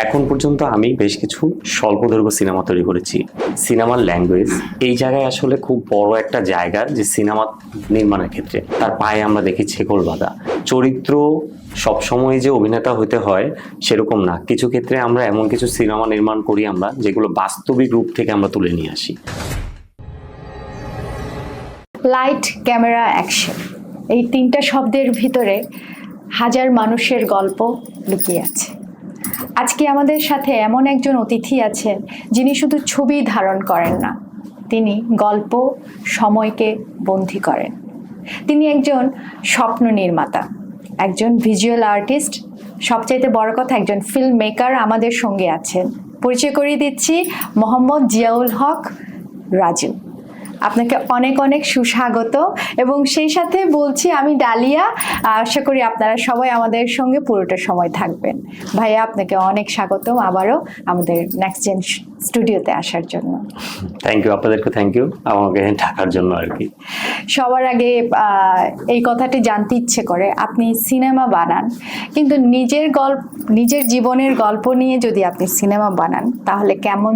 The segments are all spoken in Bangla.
এখন পর্যন্ত আমি বেশ কিছু স্বল্পদৈর্ঘ্য সিনেমা তৈরি করেছি। সিনেমার ল্যাঙ্গুয়েজ এই জায়গায় আসলে খুব বড় একটা জায়গা, যে সিনেমা নির্মাণের ক্ষেত্রে তার পায়ে আমরা দেখি ছেকল বাঁধা। চরিত্র সবসময় যে অভিনেতা হতে হয় সেরকম না, কিছু ক্ষেত্রে আমরা এমন কিছু সিনেমা নির্মাণ করি আমরা যেগুলো বাস্তবিক রূপ থেকে আমরা তুলে নিয়ে আসি। লাইট, ক্যামেরা, অ্যাকশন, এই তিনটা শব্দের ভিতরে হাজার মানুষের গল্প লুকিয়ে আছে। আজকে আমাদের সাথে এমন একজন অতিথি আছেন যিনি শুধু ছবি ধারণ করেন না, তিনি গল্প, সময়কে বন্দী করেন। তিনি একজন স্বপ্ন নির্মাতা, একজন ভিজুয়াল আর্টিস্ট, সবচাইতে বড় কথা একজন ফিল্ম মেকার আমাদের সঙ্গে আছেন। পরিচয় করিয়ে দিচ্ছি মোহাম্মদ জিয়াউল হক রাজু। আপনাকে অনেক অনেক সুস্বাগত, এবং সেই সাথে বলছি আমি ডালিয়া। আশা করি আপনারা সবাই আমাদের সঙ্গে পুরোটা সময় থাকবেন। ভাইয়া, আপনাকে অনেক স্বাগতম আবারও আমাদের নেক্সট জেন স্টুডিওতে আসার জন্য। থ্যাংক ইউ, আপনাদেরকে থ্যাংক ইউ আমাকে থাকার জন্য আর কি। সবার আগে এই কথাটি জানতে ইচ্ছে করে, আপনি সিনেমা বানান, কিন্তু নিজের জীবনের গল্প নিয়ে যদি আপনি সিনেমা বানান তাহলে কেমন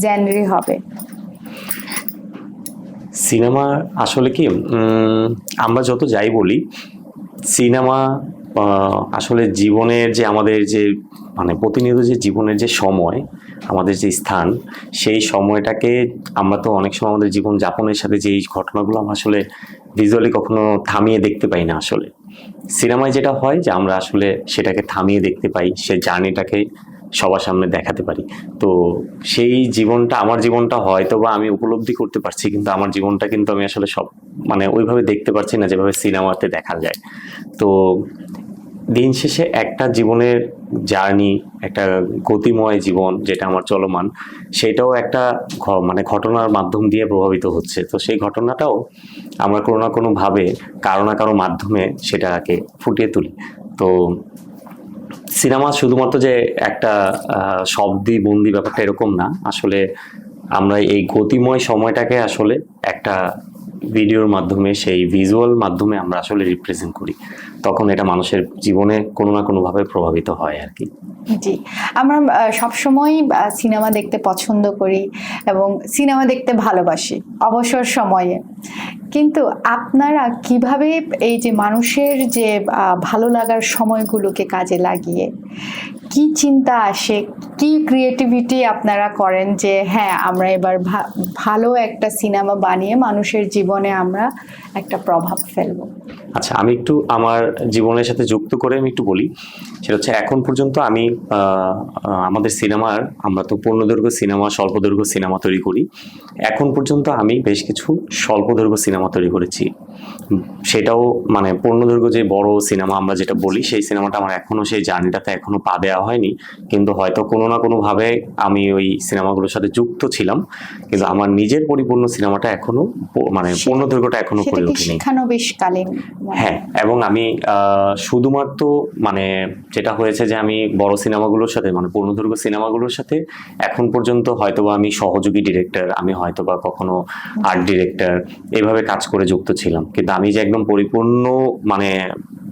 জেনরি হবে? সিনেমা আসলে কি, আমরা যত যাই বলি, সিনেমা আসলে জীবনের যে আমাদের যে মানে প্রতিনিয়ত যে জীবনের যে সময়, আমাদের যে স্থান, সেই সময়টাকে আমরা তো অনেক সময় আমাদের জীবন যাপনের সাথে যে এই ঘটনাগুলো আমরা আসলে ভিজুয়ালি কখনো থামিয়ে দেখতে পাই না। আসলে সিনেমায় যেটা হয় যে আমরা আসলে সেটাকে থামিয়ে দেখতে পাই, সেই জার্নিটাকে সবার সামনে দেখাতে পারি। তো সেই জীবনটা, আমার জীবনটা হয়তো বা আমি উপলব্ধি করতে পারছি, কিন্তু আমার জীবনটা কিন্তু আমি আসলে সব মানে ওইভাবে দেখতে পারছি না যেভাবে সিনেমাতে দেখা যায়। তো দিন শেষে একটা জীবনের জার্নি, একটা গতিময় জীবন যেটা আমার চলমান, সেটাও একটা মানে ঘটনার মাধ্যম দিয়ে প্রভাবিত হচ্ছে। তো সেই ঘটনাটাও আমরা কোনো না কোনোভাবে কারো না কারো মাধ্যমে সেটাকে ফুটিয়ে তুলি। তো সিনেমা শুধুমাত্র যে একটা শব্দই বন্দি ব্যাপারটা এরকম না। আসলে আমরা এই গতিময় সময়টাকে আসলে একটা ভিডিওর মাধ্যমে, সেই ভিজুয়াল মাধ্যমে আমরা আসলে রিপ্রেজেন্ট করি, তখন এটা মানুষের জীবনে কোনো না কোনোভাবে প্রভাবিত হয় আর কি। জি, আমরা সবসময় সিনেমা দেখতে পছন্দ করি এবং সিনেমা দেখতে ভালোবাসি অবসর সময়ে, কিন্তু আপনারা কিভাবে এই যে মানুষের যে ভালো লাগার সময়গুলোকে কাজে লাগিয়ে কি চিন্তা আসে, কি ক্রিয়েটিভিটি আপনারা করেন যে হ্যাঁ আমরা এবার ভালো একটা সিনেমা বানিয়ে মানুষের জীবনে আমরা একটা প্রভাব ফেলবো? আচ্ছা, আমি একটু আমার জীবনের সাথে যুক্ত করে আমি একটু বলি। সেটা হচ্ছে, এখন পর্যন্ত আমি আমাদের সিনেমার, আমরা তো পূর্ণদৈর্ঘ্য সিনেমা, স্বল্পদৈর্ঘ্য সিনেমা তৈরি করি। এখন পর্যন্ত আমি বেশ কিছু স্বল্পদৈর্ঘ্য সিনেমা তৈরি করেছি। সেটাও মানে পূর্ণদৈর্ঘ্য যে বড় সিনেমা আমরা যেটা বলি, সেই সিনেমাটা আমার এখনো সেই জার্নিটাতে এখনো পা দেওয়া হয়নি, কিন্তু হয়তো কোনো না কোনোভাবে আমি ওই সিনেমাগুলোর সাথে যুক্ত ছিলাম। কিন্তু আমার নিজের পরিপূর্ণ সিনেমাটা এখনো মানে পূর্ণদৈর্ঘ্যটা এখনো করে ওঠেনি। শিক্ষানবিশকালীন। হ্যাঁ, এবং আমি শুধুমাত্র মানে যেটা হয়েছে যে আমি বড় সিনেমাগুলোর সাথে, মানে পূর্ণদৈর্ঘ্য সিনেমাগুলোর সাথে এখন পর্যন্ত হয়তোবা আমি সহযোগী ডিরেক্টর, আমি হয়তোবা কখনো আর্ট ডিরেক্টর, এইভাবে কাজ করে যুক্ত ছিলাম। কিন্তু আমি যে একদম পরিপূর্ণ মানে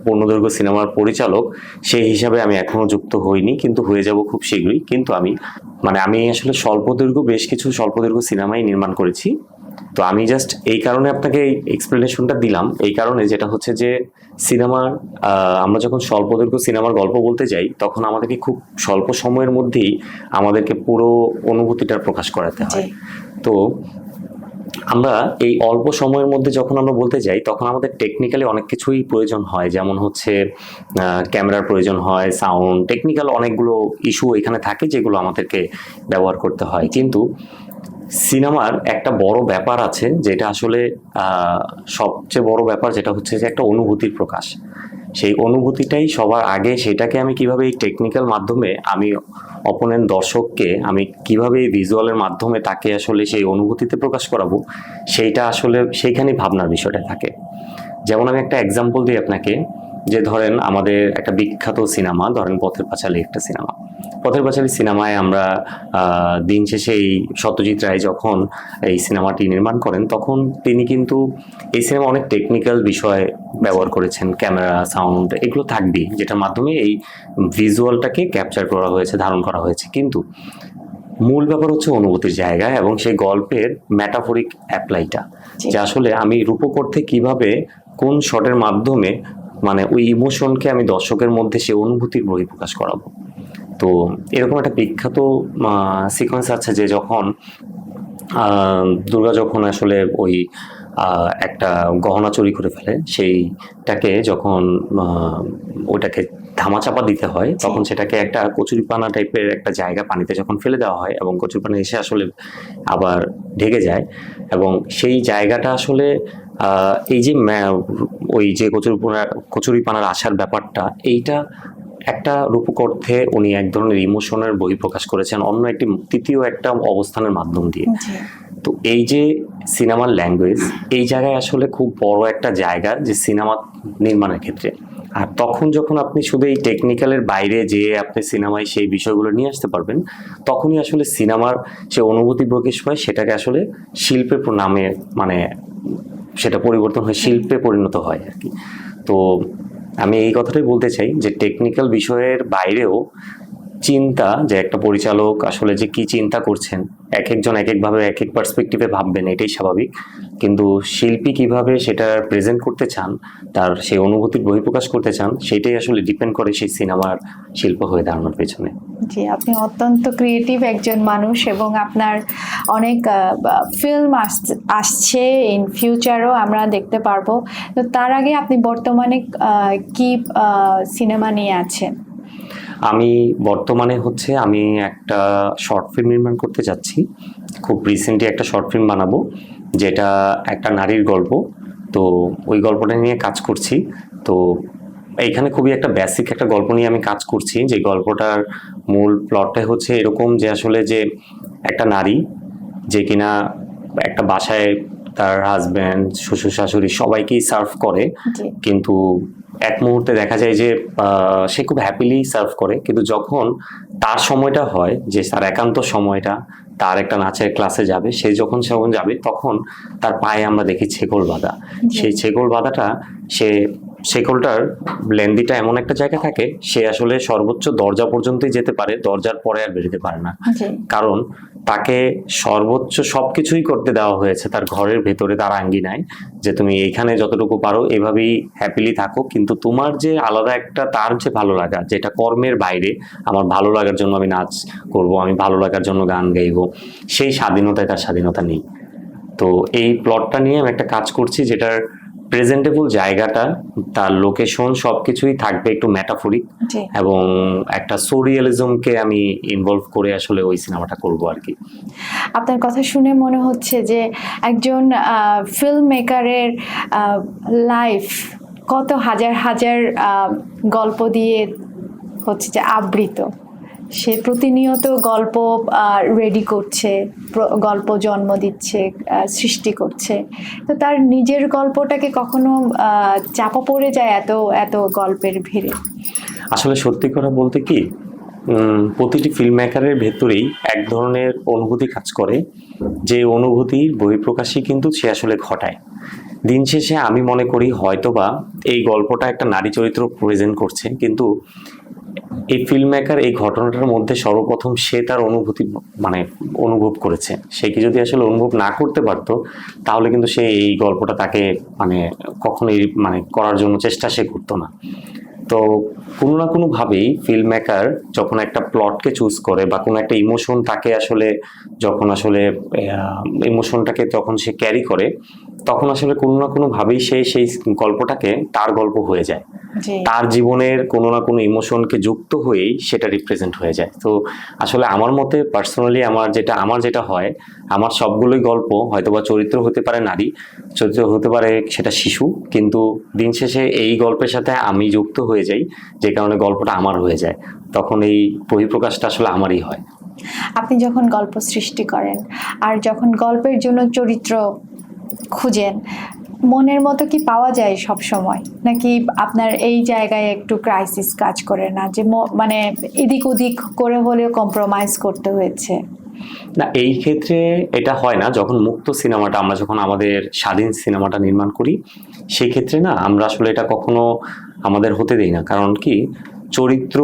পূর্ণদৈর্ঘ্য সিনেমার পরিচালক, সেই হিসাবে আমি এখনো যুক্ত হইনি, কিন্তু হয়ে যাব খুব শীঘ্রই। কিন্তু আমি আসলে বেশ কিছু স্বল্পদৈর্ঘ্য সিনেমাই নির্মাণ করেছি। তো আমি জাস্ট এই কারণে আপনাকে এক্সপ্লেনেশনটা দিলাম, এই কারণে যেটা হচ্ছে যে সিনেমার আমরা যখন স্বল্পদৈর্ঘ্য সিনেমার গল্প বলতে যাই, তখন আমাদেরকে খুব স্বল্প সময়ের মধ্যেই আমাদেরকে পুরো অনুভূতিটা প্রকাশ করাতে হয়। তো আমরা এই অল্প সময়ের মধ্যে যখন আমরা বলতে যাই, তখন আমাদের টেকনিক্যালি অনেক কিছুই প্রয়োজন হয়, যেমন হচ্ছে ক্যামেরার প্রয়োজন হয়, সাউন্ড, টেকনিক্যাল অনেকগুলো ইস্যু এখানে থাকে যেগুলো আমাদেরকে ব্যবহার করতে হয়। কিন্তু সিনেমার একটা বড় ব্যাপার আছে, যেটা আসলে সবচেয়ে বড় ব্যাপার, যেটা হচ্ছে যে একটা অনুভূতির প্রকাশ। সেই অনুভূতিটাই সবার আগে, সেটাকে আমি কিভাবে এই টেকনিক্যাল মাধ্যমে আমি অপোনেন্ট দর্শককে আমি কিভাবে এই ভিজুয়ালের মাধ্যমে তাকে আসলে সেই অনুভূতিতে প্রকাশ করাবো, সেইটা আসলে সেইখানেই ভাবনার বিষয়টা থাকে। যেমন আমি একটা এক্সাম্পল দিই আপনাকে। যে ধরেন আমাদের একটা বিখ্যাত সিনেমা, ধরেন পথের পাঁচালী একটা সিনেমা। পথের পাঁচালী সিনেমায় আমরা দিন শেষে এই সত্যজিৎ রায় যখন এই সিনেমাটি নির্মাণ করেন, তখন তিনি কিন্তু এই সিনেমা অনেক টেকনিক্যাল বিষয় ব্যবহার করেছেন, ক্যামেরা, সাউন্ড, এগুলো থাকবেই, যেটার মাধ্যমে এই ভিজুয়ালটাকে ক্যাপচার করা হয়েছে, ধারণ করা হয়েছে। কিন্তু মূল ব্যাপার হচ্ছে অনুভূতির জায়গা এবং সেই গল্পের ম্যাটাফরিক অ্যাপ্লাইটা, যে আসলে আমি রূপকর্থে কিভাবে কোন শটের মাধ্যমে মানে ওই ইমোশনকে আমি দর্শকের মধ্যে সে অনুভূতির বহিঃপ্রকাশ করাবো। তো এরকম একটা বিখ্যাত সিকোয়েন্স আছে যে যখন দুর্গা যখন আসলে ওই একটা গহনা চুরি করে ফেলে, সেইটাকে যখন ওইটাকে ধামাচাপা দিতে হয়, তখন সেটাকে একটা কচুরিপানা টাইপের একটা জায়গা পানিতে যখন ফেলে দেওয়া হয় এবং কচুরিপানা এসে আসলে আবার ঢেকে যায়, এবং সেই জায়গাটা আসলে এই যে ওই যে কচুরিপানার আসার ব্যাপারটা, এইটা একটা রূপকর্থে উনি এক ধরনের ইমোশনের বহিঃপ্রকাশ করেছেন অন্য একটি তৃতীয় একটা অবস্থানের মাধ্যম দিয়ে। তো এই যে সিনেমার ল্যাঙ্গুয়েজ, এই জায়গায় আসলে খুব বড় একটা জায়গা যে সিনেমা নির্মাণের ক্ষেত্রে। আর তখন যখন আপনি শুধু এই টেকনিক্যালের বাইরে যে আপনি সিনেমায় সেই বিষয়গুলো নিয়ে আসতে পারবেন, তখনই আসলে সিনেমার যে অনুভূতি প্রকাশ পায়, সেটাকে আসলে শিল্পের নামে মানে সেটা পরিবর্তন হয়ে শিল্পে পরিণত হয় আর কি। তো আমি এই কথাটাই বলতে চাই যে টেকনিক্যাল বিষয়ের বাইরেও চিন্তা, যে একটা পরিচালক আসলে যে কি চিন্তা করছেন, এক একজন এক একভাবে এক এক পার্সপেক্টিভে ভাববেন, এটাই স্বাভাবিক। কিন্তু শিল্পী কিভাবে সেটা প্রেজেন্ট করতে চান, তার সেই অনুভূতির বহিঃপ্রকাশ করতে চান, সেটাই আসলে ডিপেন্ড করে সেই সিনেমার শিল্প হয়ে দাঁড়ানোর পেছনে। জি, আপনি অত্যন্ত ক্রিয়েটিভ একজন মানুষ এবং আপনার অনেক ফিল্ম আসছে, ইন ফিউচারও আমরা দেখতে পারবো। তো তার আগে আপনি বর্তমানে কি সিনেমা নিয়ে আছেন? আমি বর্তমানে আমি একটা শর্ট ফিল্ম নির্মাণ করতে যাচ্ছি। খুব রিসেন্টলি একটা শর্ট ফিল্ম বানাবো, যেটা একটা নারীর গল্প। তো ওই গল্পটা নিয়ে কাজ করছি। তো এইখানে খুবই একটা বেসিক একটা গল্প নিয়ে আমি কাজ করছি, যে গল্পটার মূল প্লটটা হচ্ছে এরকম যে আসলে যে একটা নারী যে কিনা একটা বাসায় তার হাজব্যান্ড, শ্বশুর শাশুড়ি সবাইকেই সার্ভ করে, কিন্তু এক মুহূর্তে দেখা যায় যে সে খুব হ্যাপিলি সার্ভ করে, কিন্তু যখন তার সময়টা হয়, যে তার একান্ত সময়টা, তার একটা নাচের ক্লাসে যাবে, সে যখন যাবে, তখন তার পায়ে আমরা দেখি ছেকল বাঁধা। সেই ছেকল বাঁধাটা, শেকলটার লেন্দিটা এমন একটা জায়গা থাকে, সে আসলে সর্বোচ্চ দরজা পর্যন্তই যেতে পারে, দরজার পরে আর বেরোতে পারে না। কারণ তাকে সর্বোচ্চ সবকিছুই করতে দেওয়া হয়েছে তার ঘরের ভেতরে, তার আঙ্গিনায়, যে তুমি এইখানে যতটুকু পারো এভাবেই হ্যাপিলি থাকো, কিন্তু তোমার যে আলাদা একটা তার যে ভালো লাগা, যেটা কর্মের বাইরে, আমার ভালো লাগার জন্য আমি নাচ করব, আমি ভালো লাগার জন্য গান গাইবো, সেই স্বাধীনতায় তার স্বাধীনতা নেই। তো এই প্লটটা নিয়ে আমি একটা কাজ করছি, যেটার প্রেজেন্টেবল জায়গাটা, তার লোকেশন সবকিছুই থাকবে একটু ম্যাটাফরিক, এবং একটা সোরিয়ালিজমকে আমি ইনভলভ করে আসলে ওই সিনেমাটা করব আর কি। আপনার কথা শুনে মনে হচ্ছে যে একজন ফিল্ম মেকারের লাইফ কত হাজার হাজার গল্প দিয়ে হচ্ছে যে আবৃত। সে প্রতিনিয়ত গল্প রেডি করছে, গল্প জন্ম দিচ্ছে, সৃষ্টি করছে। তো তার নিজের গল্পটাকে কখনো চাপা পড়ে যায় এত এত গল্পের ভিড়ে? আসলে সত্যি কথা বলতে কি, প্রতিটি ফিল্ম মেকারের ভেতরেই এক ধরনের অনুভূতি কাজ করে, যে অনুভূতির বহিঃপ্রকাশই কিন্তু সে আসলে ঘটায়। দিন শেষে আমি মনে করি হয়তোবা এই গল্পটা একটা নারী চরিত্র প্রেজেন্ট করছে, কিন্তু এই ফিল্ম মেকার এই ঘটনাটার মধ্যে সর্বপ্রথম সে তার অনুভূতি অনুভব করেছে। সে কি যদি আসলে অনুভব না করতে পারতো, তাহলে কিন্তু সে এই গল্পটা তাকে কখনোই করার জন্য চেষ্টা সে করতো না। তো কোনো না কোনো ভাবেই ফিল্ম মেকার যখন একটা প্লটকে চুজ করে, বা কোনো একটা ইমোশন তাকে আসলে যখন আসলে ইমোশনটাকে যখন সে ক্যারি করে, তখন আসলে কোনো না কোনো ভাবেই সে সেই গল্পটাকে তার গল্প হয়ে যায়, তার জীবনের কোনো না কোনো ইমোশনকে যুক্ত হয়েই সেটা রিপ্রেজেন্ট হয়ে যায়। তো আসলে আমার মতে পার্সোনালি আমার যেটা হয়, আমার সবগুলোই গল্প হয়তোবা চরিত্র হতে পারে নারী, চরিত্র হতে পারে সেটা শিশু, কিন্তু দিন শেষে এই গল্পের সাথে আমি যুক্ত হয়ে যাই, যে কারণে গল্পটা আমার হয়ে যায়, তখন এই বহিঃপ্রকাশটা আসলে আমারই হয়। আপনি যখন গল্প সৃষ্টি করেন আর যখন গল্পের জন্য চরিত্র খুঁজেন, মনের মতো কি পাওয়া যায় সব সময়, নাকি আপনার এই জায়গায় একটু ক্রাইসিস কাজ করে না, যে মানে এদিক ওদিক করে হলেও কম্প্রোমাইজ করতে হয়েছে? না, এই ক্ষেত্রে এটা হয় না। যখন মুক্ত সিনেমাটা আমরা যখন আমাদের স্বাধীন সিনেমাটা নির্মাণ করি, সেই ক্ষেত্রে না আমরা আসলে এটা কখনো আমাদের হতে দেই না। কারণ কি, চরিত্র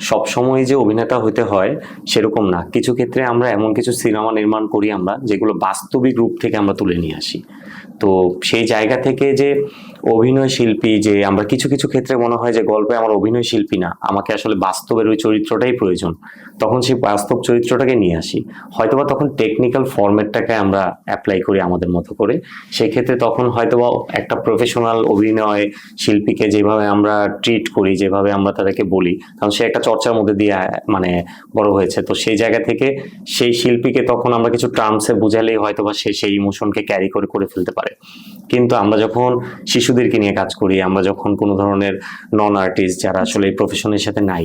সবসময় যে অভিনেতা হতে হয় সেরকম না। কিছু ক্ষেত্রে আমরা এমন কিছু সিনেমা নির্মাণ করি আমরা, যেগুলো বাস্তবিক রূপ থেকে আমরা তুলে নিয়ে আসি। তো সেই জায়গা থেকে যে অভিনয় শিল্পী, যে আমরা কিছু কিছু ক্ষেত্রে মনে হয় যে গল্পে আমার অভিনয় শিল্পী না, আমাকে আসলে বাস্তবের ওই চরিত্রটাই প্রয়োজন, তখন সেই বাস্তব চরিত্রটাকে নিয়ে আসি। হয়তোবা তখন টেকনিক্যাল ফরম্যাটটাকে আমরা অ্যাপ্লাই করি আমাদের মতো করে। সেই ক্ষেত্রে তখন হয়তোবা একটা প্রফেশনাল অভিনয় শিল্পীকে যেভাবে আমরা ট্রিট করি, যেভাবে আমরা তাদেরকে বলি, কারণ সে একটা চর্চার মধ্যে দিয়ে মানে বড় হয়েছে, তো সেই জায়গা থেকে সেই শিল্পীকে তখন আমরা কিছু টার্মসে বুঝালেই হয়তোবা সে সেই ইমোশনকে ক্যারি করে করে ফেলতে পারে। কিন্তু আমরা যখন শিশুদেরকে নিয়ে কাজ করি, আমরা যখন কোনো ধরনের নন আর্টিস্ট যারা আসলে এই প্রফেশনের সাথে নাই,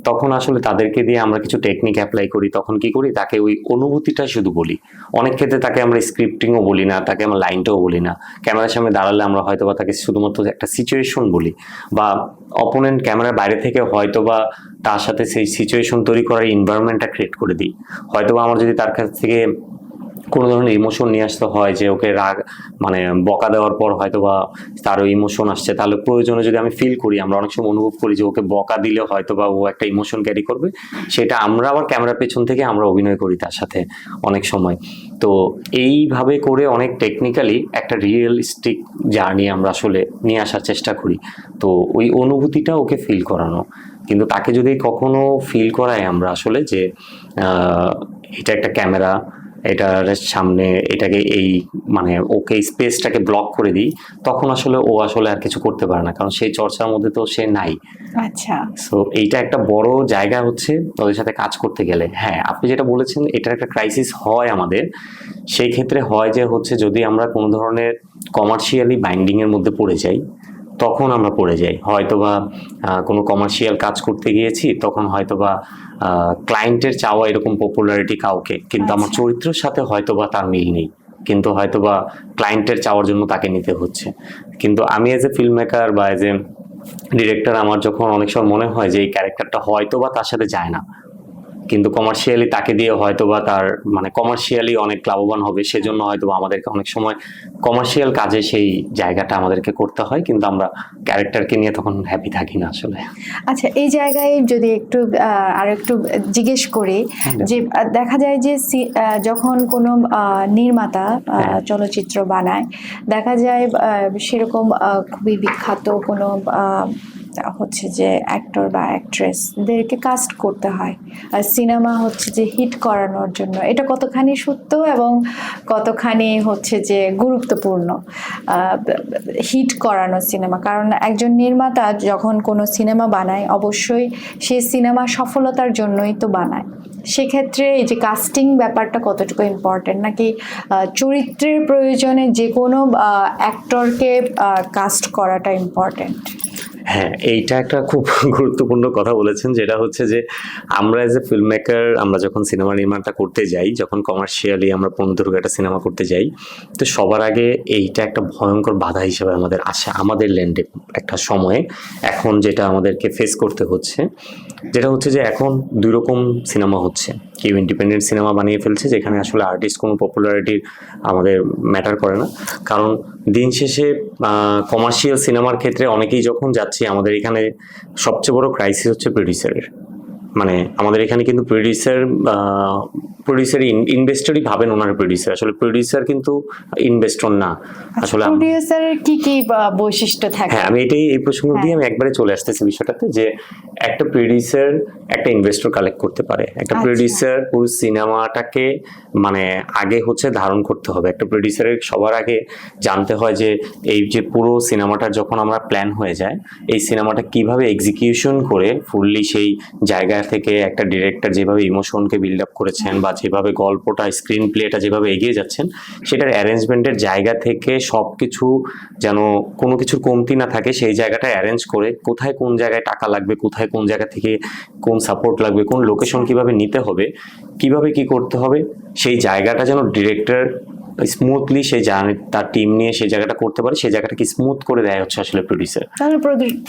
তখন আসলে তাদেরকে দিয়ে আমরা কিছু টেকনিক অ্যাপ্লাই করি। তখন কি করি, তাকে ওই অনুভূতিটা শুধু বলি। অনেক ক্ষেত্রে তাকে আমরা স্ক্রিপ্টিংও বলি না, তাকে আমরা লাইনটাও বলি না। ক্যামেরার সামনে দাঁড়ালে আমরা হয়তোবা তাকে শুধুমাত্র একটা সিচুয়েশন বলি, বা অপোনেন্ট ক্যামেরার বাইরে থেকে হয়তোবা তার সাথে সেই সিচুয়েশন তৈরি করার এনভায়রনমেন্টটা ক্রিয়েট করে দিই। হয়তোবা আমার যদি তার কাছ থেকে কোনো ধরনের ইমোশন নিয়ে আসতে হয়, যে ওকে রাগ মানে বকা দেওয়ার পর হয়তোবা তারও ইমোশন আসছে, তাহলে প্রয়োজনে যদি আমি ফিল করি, আমরা অনেক সময় অনুভব করি যে ওকে বকা দিলে হয়তোবা ও একটা ইমোশন ক্যারি করবে, সেটা আমরা আবার ক্যামেরার পেছন থেকে আমরা অভিনয় করি তার সাথে অনেক সময়। তো এইভাবে করে অনেক টেকনিক্যালি একটা রিয়েলিস্টিক জার্নি আমরা আসলে নিয়ে আসার চেষ্টা করি। তো ওই অনুভূতিটা ওকে ফিল করানো। কিন্তু তাকে যদি কখনো ফিল করাই আমরা আসলে যে এটা একটা ক্যামেরা, এটার সামনে এটাকে এই মানে ওকে স্পেসটাকে ব্লক করে দিই, তখন আসলে ও আসলে আর কিছু করতে পারে না, কারণ সেই চর্চার মধ্যে তো সে নাই। আচ্ছা, সো এইটা একটা বড় জায়গা হচ্ছে ওদের সাথে কাজ করতে গেলে। হ্যাঁ, আপনি যেটা বলেছেন, এটার একটা ক্রাইসিস হয় আমাদের। সেই ক্ষেত্রে হয় যে হচ্ছে যদি আমরা কোনো ধরনের কমার্শিয়ালি বাইন্ডিং এর মধ্যে পড়ে যাই, তখন আমরা পড়ে যাই। হয়তোবা কোনো কমার্শিয়াল কাজ করতে গিয়েছি, তখন হয়তোবা ক্লায়েন্টের চাওয়া এরকম পপুলারিটি কাউকে, কিন্তু আমার আচ্ছা। চরিত্রের সাথে হয়তোবা তার মিল নেই, কিন্তু হয়তোবা ক্লায়েন্টের চাওয়ার জন্য তাকে নিতে হচ্ছে। কিন্তু আমি এজ এ ফিল্ম মেকার বা এজ এ ডিরেক্টর, আমার যখন অনেক সময় মনে হয় যে এই ক্যারেক্টারটা হয়তোবা তার সাথে যায় না, কিন্তু কমার্শিয়ালি তাকে দিয়ে হয়তোবা তার মানে কমার্শিয়ালি অনেক লাভবান হবে, সেজন্য হয়তোবা আমাদেরকে অনেক সময় কমার্শিয়াল কাজে সেই জায়গাটা আমাদেরকে করতে হয়, কিন্তু আমরা ক্যারেক্টারকে নিয়ে তখন হ্যাপি থাকি না আসলে। আচ্ছা, এই জায়গায় যদি একটু আর একটু জিজ্ঞেস করি, যে দেখা যায় যে যখন কোনো নির্মাতা চলচ্চিত্র বানায়, দেখা যায় সেরকম খুবই বিখ্যাত কোনো হচ্ছে যে অ্যাক্টর বা অ্যাক্ট্রেসদেরকে কাস্ট করতে হয় সিনেমা হচ্ছে যে হিট করানোর জন্য। এটা কতখানি সত্য এবং কতখানি হচ্ছে যে গুরুত্বপূর্ণ হিট করানো সিনেমা? কারণ একজন নির্মাতা যখন কোনো সিনেমা বানায়, অবশ্যই সেই সিনেমা সফলতার জন্যই তো বানায়। সেক্ষেত্রে এই যে কাস্টিং ব্যাপারটা কতটুকু ইম্পর্টেন্ট, নাকি চরিত্রের প্রয়োজনে যে কোনো অ্যাক্টরকে কাস্ট করাটা ইম্পর্টেন্ট? হ্যাঁ, এইটা একটা খুব গুরুত্বপূর্ণ কথা বলেছেন, যেটা হচ্ছে যে আমরা এজ এ ফিল্ম মেকার, আমরা যখন সিনেমা নির্মাণটা করতে যাই, যখন কমার্শিয়ালি আমরা পূর্ণদৈর্ঘ্য একটা সিনেমা করতে যাই, তো সবার আগে এইটা একটা ভয়ঙ্কর বাধা হিসেবে আমাদের আসে আমাদের ল্যান্ডে একটা সময়ে। এখন যেটা আমাদেরকে ফেস করতে হচ্ছে, যেটা হচ্ছে যে এখন দুই রকম সিনেমা হচ্ছে। কেউ ইন্ডিপেন্ডেন্ট সিনেমা বানিয়ে ফেলছে, যেখানে আসলে আর্টিস্ট কোনো পপুলারিটির আমাদের ম্যাটার করে না, কারণ দিন শেষে কমার্শিয়াল সিনেমার ক্ষেত্রে অনেকেই যখন যাচ্ছি, আমাদের এখানে সবচেয়ে বড় ক্রাইসিস হচ্ছে প্রডিউসারের। মানে আমাদের এখানে কিন্তু প্রডিউসার ইনভেস্টরই ভাবেন ওনার প্রডিউসার, আসলে প্রডিউসার কিন্তু ইনভেস্টর না আসলে। প্রডিউসারের কি কি বৈশিষ্ট্য থাকে? হ্যাঁ, আমি এই প্রসঙ্গ দিয়ে আমি একবারে চলে আসতেছি বিষয়টাতে, যে একটা প্রডিউসার একটা ইনভেস্টর কালেক্ট করতে পারে। একটা প্রডিউসার পুরো সিনেমাটাকে মানে আগে হচ্ছে ধারণ করতে হবে। একটা প্রডিউসারের সবার আগে জানতে হয় যে এই যে পুরো সিনেমাটা যখন আমরা প্ল্যান হয়ে যায়, এই সিনেমাটা কিভাবে এক্সিকিউশন করে ফুললি সেই জায়গা থেকে একটা ডিরেক্টর যেভাবে ইমোশনকে বিল্ড আপ করেছেন, বা যেভাবে গল্পটা স্ক্রিন প্লেটা যেভাবে এগিয়ে যাচ্ছেন, সেটার অ্যারেঞ্জমেন্টের জায়গা থেকে সবকিছু যেন কোনো কিছুর কমতি না থাকে, সেই জায়গাটা অ্যারেঞ্জ করে কোথায় কোন জায়গায় টাকা লাগবে, কোথায় কোন জায়গা থেকে কোন সাপোর্ট লাগবে, কোন লোকেশন কিভাবে নিতে হবে, কিভাবে কি করতে হবে, সেই জায়গাটা যেন ডিরেক্টর স্মুথলি সেই জার্নি তার টিম নিয়ে সেই জায়গাটা করতে পারে, সেই জায়গাটাকে স্মুথ করে দেয় হচ্ছে আসলে প্রোডিউসার। তাহলে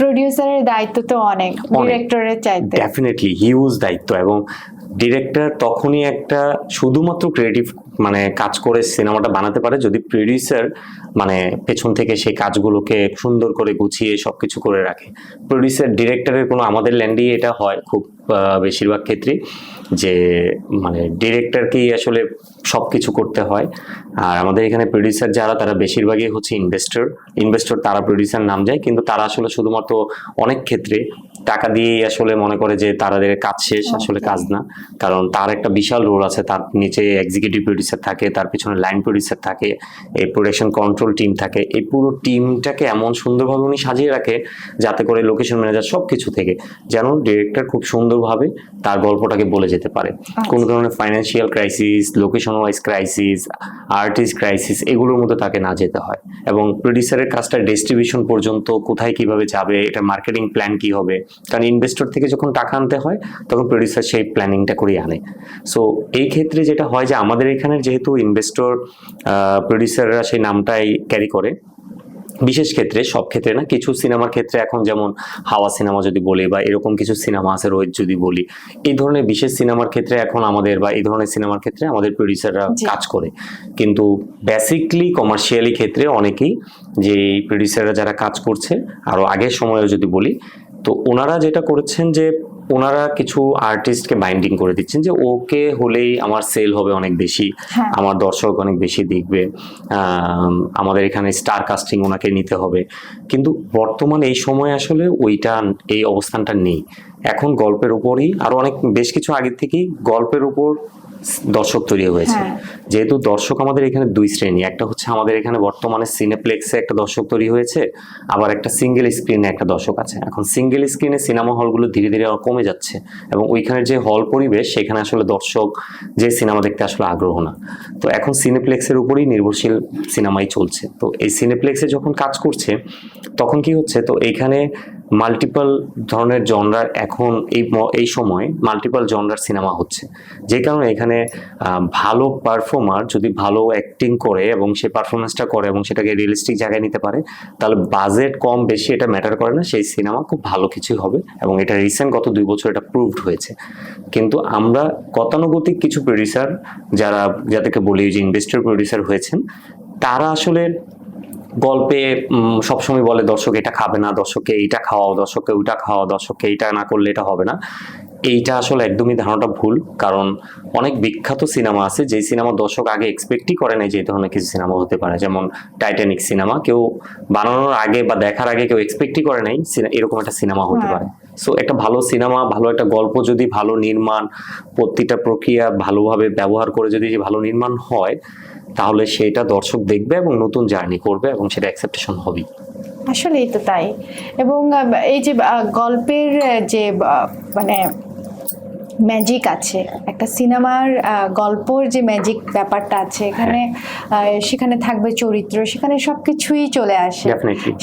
প্রোডিউসারের দায়িত্ব তো অনেক ডিরেক্টরের চাইতে। ডেফিনেটলি হিউজ দায়িত্ব। এবং ডিরেক্টর তখনই একটা শুধুমাত্র ক্রিয়েটিভ মানে কাজ করে সিনেমাটা বানাতে পারে যদি প্রোডিউসার মানে পেছন থেকে সেই কাজগুলোকে সুন্দর করে গুছিয়ে সবকিছু করে রাখে। প্রোডিউসার ডিরেক্টরের কোনো, আমাদের ল্যান্ডে এটা হয় খুব বেশিরভাগ ক্ষেত্রে, যে মানে ডিরেক্টরকেই আসলে সবকিছু করতে হয়। আর আমাদের এখানে প্রোডিউসার যারা, তারা বেশিরভাগই হচ্ছে ইনভেস্টর, তারা প্রোডিউসার নাম যায়, কিন্তু তারা আসলে শুধুমাত্র অনেক ক্ষেত্রে টাকা দিয়েই আসলে মনে করে যে তাদের কাজ শেষ, আসলে কাজ না। কারণ তার একটা বিশাল রোল আছে, তার নিচে এক্সিকিউটিভ প্রোডিউসার থাকে, তার পিছনে লাইন প্রোডিউসার থাকে, এই প্রোডাকশন কন্ট্রোল টিম থাকে। এই পুরো টিমটাকে এমন সুন্দরভাবে উনি সাজিয়ে রাখে যাতে করে লোকেশন ম্যানেজার সবকিছু থেকে যেন ডিরেক্টর খুব সুন্দরভাবে তার গল্পটাকে বলে যেতে পারে। কোনো ধরনের financial crisis, location wise crisis, artist crisis, এগুলোর মধ্যে তাকে না যেতে হয়। এবং প্রোডিউসারের কাজটা ডিস্ট্রিবিউশন পর্যন্ত কোথায় কিভাবে যাবে, এটা মার্কেটিং প্ল্যান কি হবে, কারণ ইনভেস্টর থেকে যখন টাকা আনতে হয় তখন প্রোডিউসার সেই প্ল্যানিংটা করে আনে। সো এই ক্ষেত্রে যেটা হয় যে আমাদের এখানে যেহেতু ইনভেস্টর প্রোডিউসাররা সেই নামটাই ক্যারি করে, বিশেষ ক্ষেত্রে, সব ক্ষেত্রে না, কিছু সিনেমার ক্ষেত্রে এখন যেমন হাওয়া সিনেমা যদি বলি বা এরকম কিছু সিনেমা আছে, রোহিত যদি বলি, এই ধরনের বিশেষ সিনেমার ক্ষেত্রে এখন আমাদের, বা এই ধরনের সিনেমার ক্ষেত্রে আমাদের প্রোডিউসাররা কাজ করে। কিন্তু বেসিকলি কমার্শিয়ালি ক্ষেত্রে অনেকেই যে প্রোডিউসাররা যারা কাজ করছে আরো আগের সময়ে যদি বলি, তো ওনারা যেটা করেছেন যে ওনারা কিছু আর্টিস্টকে বাইন্ডিং করে দিচ্ছেন যে ওকে হলেই আমার সেল হবে অনেক বেশি, আমার দর্শক অনেক বেশি দেখবে, আমাদের এখানে স্টার কাস্টিং ওনাকে নিতে হবে। কিন্তু বর্তমানে এই সময় আসলে ওইটা, এই অবস্থানটা নেই। এখন গল্পের উপরই আরো অনেক বেশ কিছু আগের থেকেই গল্পের উপর দর্শক তৈরি হয়েছে। যেহেতু দর্শক আমাদের এখানে দুই শ্রেণী, একটা হচ্ছে আমাদের এখানে বর্তমানে সিনেপ্লেক্সে একটা দর্শক তৈরি হয়েছে, আবার একটা সিঙ্গেল স্ক্রিনে একটা দর্শক আছে। এখন সিঙ্গেল স্ক্রিনে সিনেমা হলগুলো ধীরে ধীরে কমে যাচ্ছে, এবং ওইখানের যে হল পরিবেশ সেখানে আসলে দর্শক যে সিনেমা দেখতে আসলে আগ্রহ না। তো এখন সিনেপ্লেক্সের উপরই নির্ভরশীল সিনেমাই চলছে। তো এই সিনেপ্লেক্সে যখন কাজ করছে তখন কি হচ্ছে, তো এইখানে মাল্টিপল ধরনের জনরার, এখন এই সময় মাল্টিপল জনরার সিনেমা হচ্ছে, যে কারণে এখানে ভালো পারফর্মার যদি ভালো অ্যাক্টিং করে এবং সে পারফরমেন্সটা করে এবং সেটাকে রিয়েলিস্টিক জায়গায় নিতে পারে, তাহলে বাজেট কম বেশি এটা ম্যাটার করে না, সেই সিনেমা খুব ভালো কিছুই হবে। এবং এটা রিসেন্ট গত 2 বছর এটা প্রুভড হয়েছে। কিন্তু আমরা গতানুগতিক কিছু প্রোডিউসার যাদেরকে বলি যে ইনভেস্টর প্রোডিউসার হয়েছেন, তারা আসলে গল্পে সবসময় বলে দর্শক এটা খাবে না, দর্শককে এইটা খাওয়াও, দর্শককে ওইটা খাওয়াও, দর্শককে এইটা না করলে এটা হবে না। এইটা আসলে একদমই ধারণাটা ভুল। কারণ অনেক বিখ্যাত সিনেমা আছে যে সিনেমা দর্শক আগে এক্সপেক্টই করে নাই যে এই ধরনের কিছু সিনেমা হতে পারে। যেমন টাইটানিক সিনেমা কেউ বানানোর আগে বা দেখার আগে কেউ এক্সপেক্টই করে নাই এরকম একটা সিনেমা হতে পারে। সো একটা ভালো সিনেমা, ভালো একটা গল্প যদি ভালো নির্মাণ, প্রতিটা প্রক্রিয়া ভালোভাবে ব্যবহার করে যদি ভালো নির্মাণ হয়, তাহলে সেটা দর্শক দেখবে এবং নতুন জার্নি করবে এবং সেটা অ্যাকসেপ্টেশন হবে। আসলেই তো তাই। এবং এই যে গল্পের যে মানে ম্যাজিক আছে, একটা সিনেমার গল্পর যে ম্যাজিক ব্যাপারটা আছে এখানে, সেখানে থাকবে চরিত্র, সেখানে সবকিছুই চলে আসে।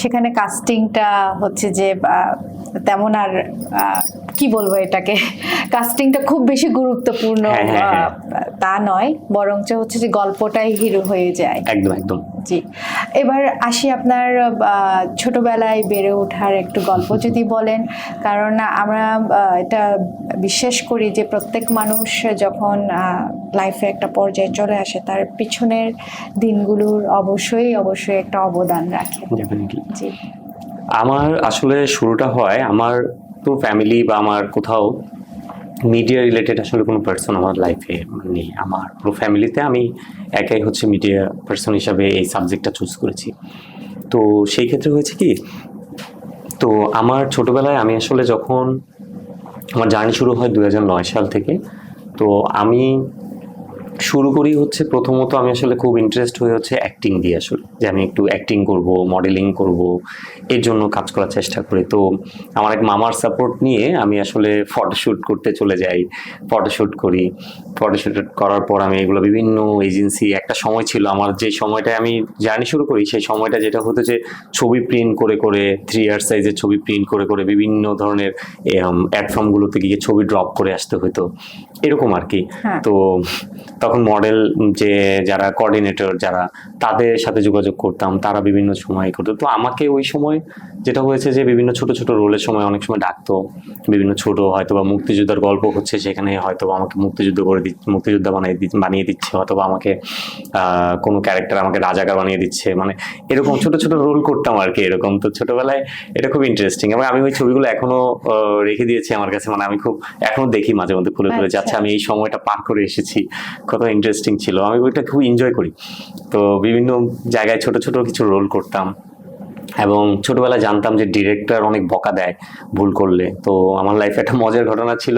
সেখানে কাস্টিংটা হচ্ছে যে তেমন আর কি বলবো, এটাকে কাস্টিংটা খুব বেশি গুরুত্বপূর্ণ তা নয়, বরঞ্চ হচ্ছে যে গল্পটাই হিরো হয়ে যায়। একদম একদম। জি, এবার আসি আপনার ছোটবেলায় বেড়ে ওঠার একটু গল্প যদি বলেন। কারণ আমরা এটা বিশ্বাস করি যে প্রত্যেক মানুষ যখন লাইফে একটা পর্যায়ে চলে আসে তার পিছনের দিনগুলোর অবশ্যই একটা অবদান রাখে। জি, আমার আসলে শুরুটা হয়, আমার তো ফ্যামিলি বা আমার কোথাও মিডিয়া রিলেটেড আসলে কোনো পার্সন আমার লাইফে নেই। আমার পুরো ফ্যামিলিতে আমি একাই হচ্ছে মিডিয়া পার্সন হিসাবে এই সাবজেক্টটা চুজ করেছি। তো সেই ক্ষেত্রে হয়েছে কি, তো আমার ছোটবেলায় আমি আসলে যখন আমার জার্নি শুরু হয় 2009 সাল থেকে, তো আমি শুরু করি হচ্ছে প্রথমত আমি আসলে খুব ইন্টারেস্ট হয়ে হচ্ছে অ্যাক্টিং দিয়ে, আসলে যে আমি একটু অ্যাক্টিং করব, মডেলিং করব, এর জন্য কাজ করার চেষ্টা করি। তো আমার এক মামার সাপোর্ট নিয়ে আমি আসলে ফটোশ্যুট করতে চলে যাই, ফটোশ্যুট করি। ফটোশ্যুট করার পর আমি এগুলো বিভিন্ন এজেন্সি, একটা সময় ছিল আমার যে সময়টায় আমি জার্নি শুরু করি, সেই সময়টা যেটা হতো যে ছবি প্রিন্ট করে 3 সাইজের ছবি প্রিন্ট করে বিভিন্ন ধরনের প্ল্যাটফর্মগুলোতে গিয়ে ছবি ড্রপ করে আসতে হতো, এরকম আর কি। তো তখন মডেল যে যারা কোঅর্ডিনেটর যারা তাদের সাথে যোগাযোগ করতাম, তারা বিভিন্ন সময় করতো। তো আমাকে ওই সময় যেটা হয়েছে যে বিভিন্ন ছোট ছোট রোলের সময় অনেক সময় ডাকতো, বিভিন্ন ছোট হয়তো বা মুক্তিযোদ্ধার গল্প হচ্ছে সেখানে হয়তো বা আমাকে মুক্তিযোদ্ধা বানিয়ে দিচ্ছে, অথবা আমাকে কোনো ক্যারেক্টার আমাকে রাজাকার বানিয়ে দিচ্ছে, মানে এরকম ছোট ছোট রোল করতাম আর কি। এরকম তো ছোটবেলায় এটা খুব ইন্টারেস্টিং, এবং আমি ওই ছবিগুলো এখনো রেখে দিয়েছি আমার কাছে। মানে আমি খুব এখনো দেখি মাঝে মধ্যে খুলে খুলে, যাচ্ছে আমি এই সময়টা পার করে এসেছি, কত ইন্টারেস্টিং ছিল। আমি ওইটা খুব এনজয় করি। তো বিভিন্ন জায়গায় ছোট ছোট কিছু রোল করতাম, এবং ছোটবেলায় জানতাম যে ডিরেক্টর অনেক বকা দেয় ভুল করলে। তো আমার লাইফে একটা মজার ঘটনা ছিল,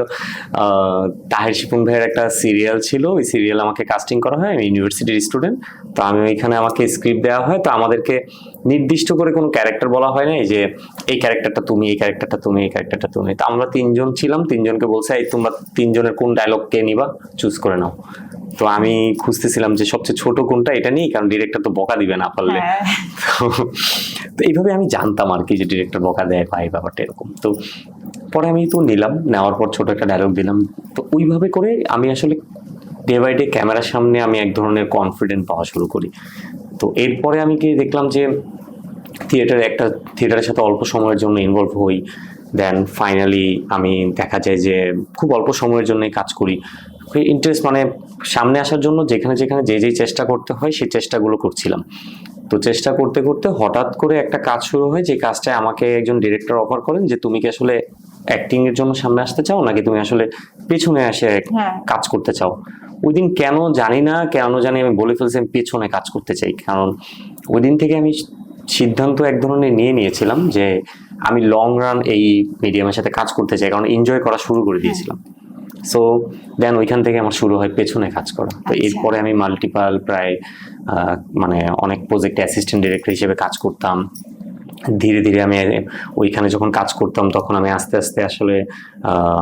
তাহের শিপন ভাইয়ের একটা সিরিয়াল ছিল, ওই সিরিয়াল আমাকে কাস্টিং করা হয়, আমি ইউনিভার্সিটির স্টুডেন্ট। তো আমি ওইখানে আমাকে স্ক্রিপ্ট দেওয়া হয়, তো আমাদেরকে নির্দিষ্ট করে কোনো ক্যারেক্টার বলা হয় নাই যে এই ক্যারেক্টারটা তুমি, এই ক্যারেক্টারটা তুমি, এই ক্যারেক্টারটা তুমি। তো আমরা তিনজন ছিলাম, তিনজনকে বলছে এই তোমরা তিনজনের কোন ডায়লগ কে নিবা চুজ করে নাও। তো আমি খুঁজতেছিলাম যে সবচেয়ে ছোট কোনটা, এটা নিই, কারণ ডিরেক্টর তো বকা দিবে না পারলে। তো এইভাবে আমি জানতাম আর কি যে ডিরেক্টর বকা দেয় বা এই ব্যাপারটা এরকম। তো পরে আমি তো নিলাম, নেওয়ার পর ছোট একটা ডায়লগ দিলাম। তো ওইভাবে করে আমি আসলে ডে বাই ডে ক্যামেরার সামনে আমি এক ধরনের কনফিডেন্ট পাওয়া শুরু করি। তো এরপরে আমি কি দেখলাম যে থিয়েটারের সাথে অল্প সময়ের জন্য ইনভলভ হই। দেন ফাইনালি আমি দেখা যায় যে খুব অল্প সময়ের জন্যই কাজ করি। ইন্টারেস্ট মানে সামনে আসার জন্য যেখানে যেখানে যেই চেষ্টা করতে হয় সেই চেষ্টাগুলো করছিলাম। তো চেষ্টা করতে করতে হঠাৎ করে একটা কাজ শুরু হয়, যে কাজটায় আমাকে একজন ডিরেক্টর অফার করেন যে তুমি কি আসলে অ্যাক্টিং এর জন্য সামনে আসতে চাও, নাকি তুমি আসলে পেছনে এসে কাজ করতে চাও। ওই দিন কেন জানি আমি বলে ফেলছি আমি পেছনে কাজ করতে চাই। কারণ ওই দিন থেকে আমি সিদ্ধান্ত এক ধরনের নিয়ে নিয়েছিলাম যে আমি লং রান এই মিডিয়ামের সাথে কাজ করতে চাই, কারণ এনজয় করা শুরু করে দিয়েছিলাম। সো দেন ওইখান থেকে আমার শুরু হয় পেছনে কাজ করা। তো এরপরে আমি মাল্টিপাল প্রায় মানে অনেক প্রজেক্টে অ্যাসিস্ট্যান্ট ডিরেক্টর হিসেবে কাজ করতাম। ধীরে ধীরে আমি ওইখানে যখন কাজ করতাম তখন আমি আস্তে আস্তে আসলে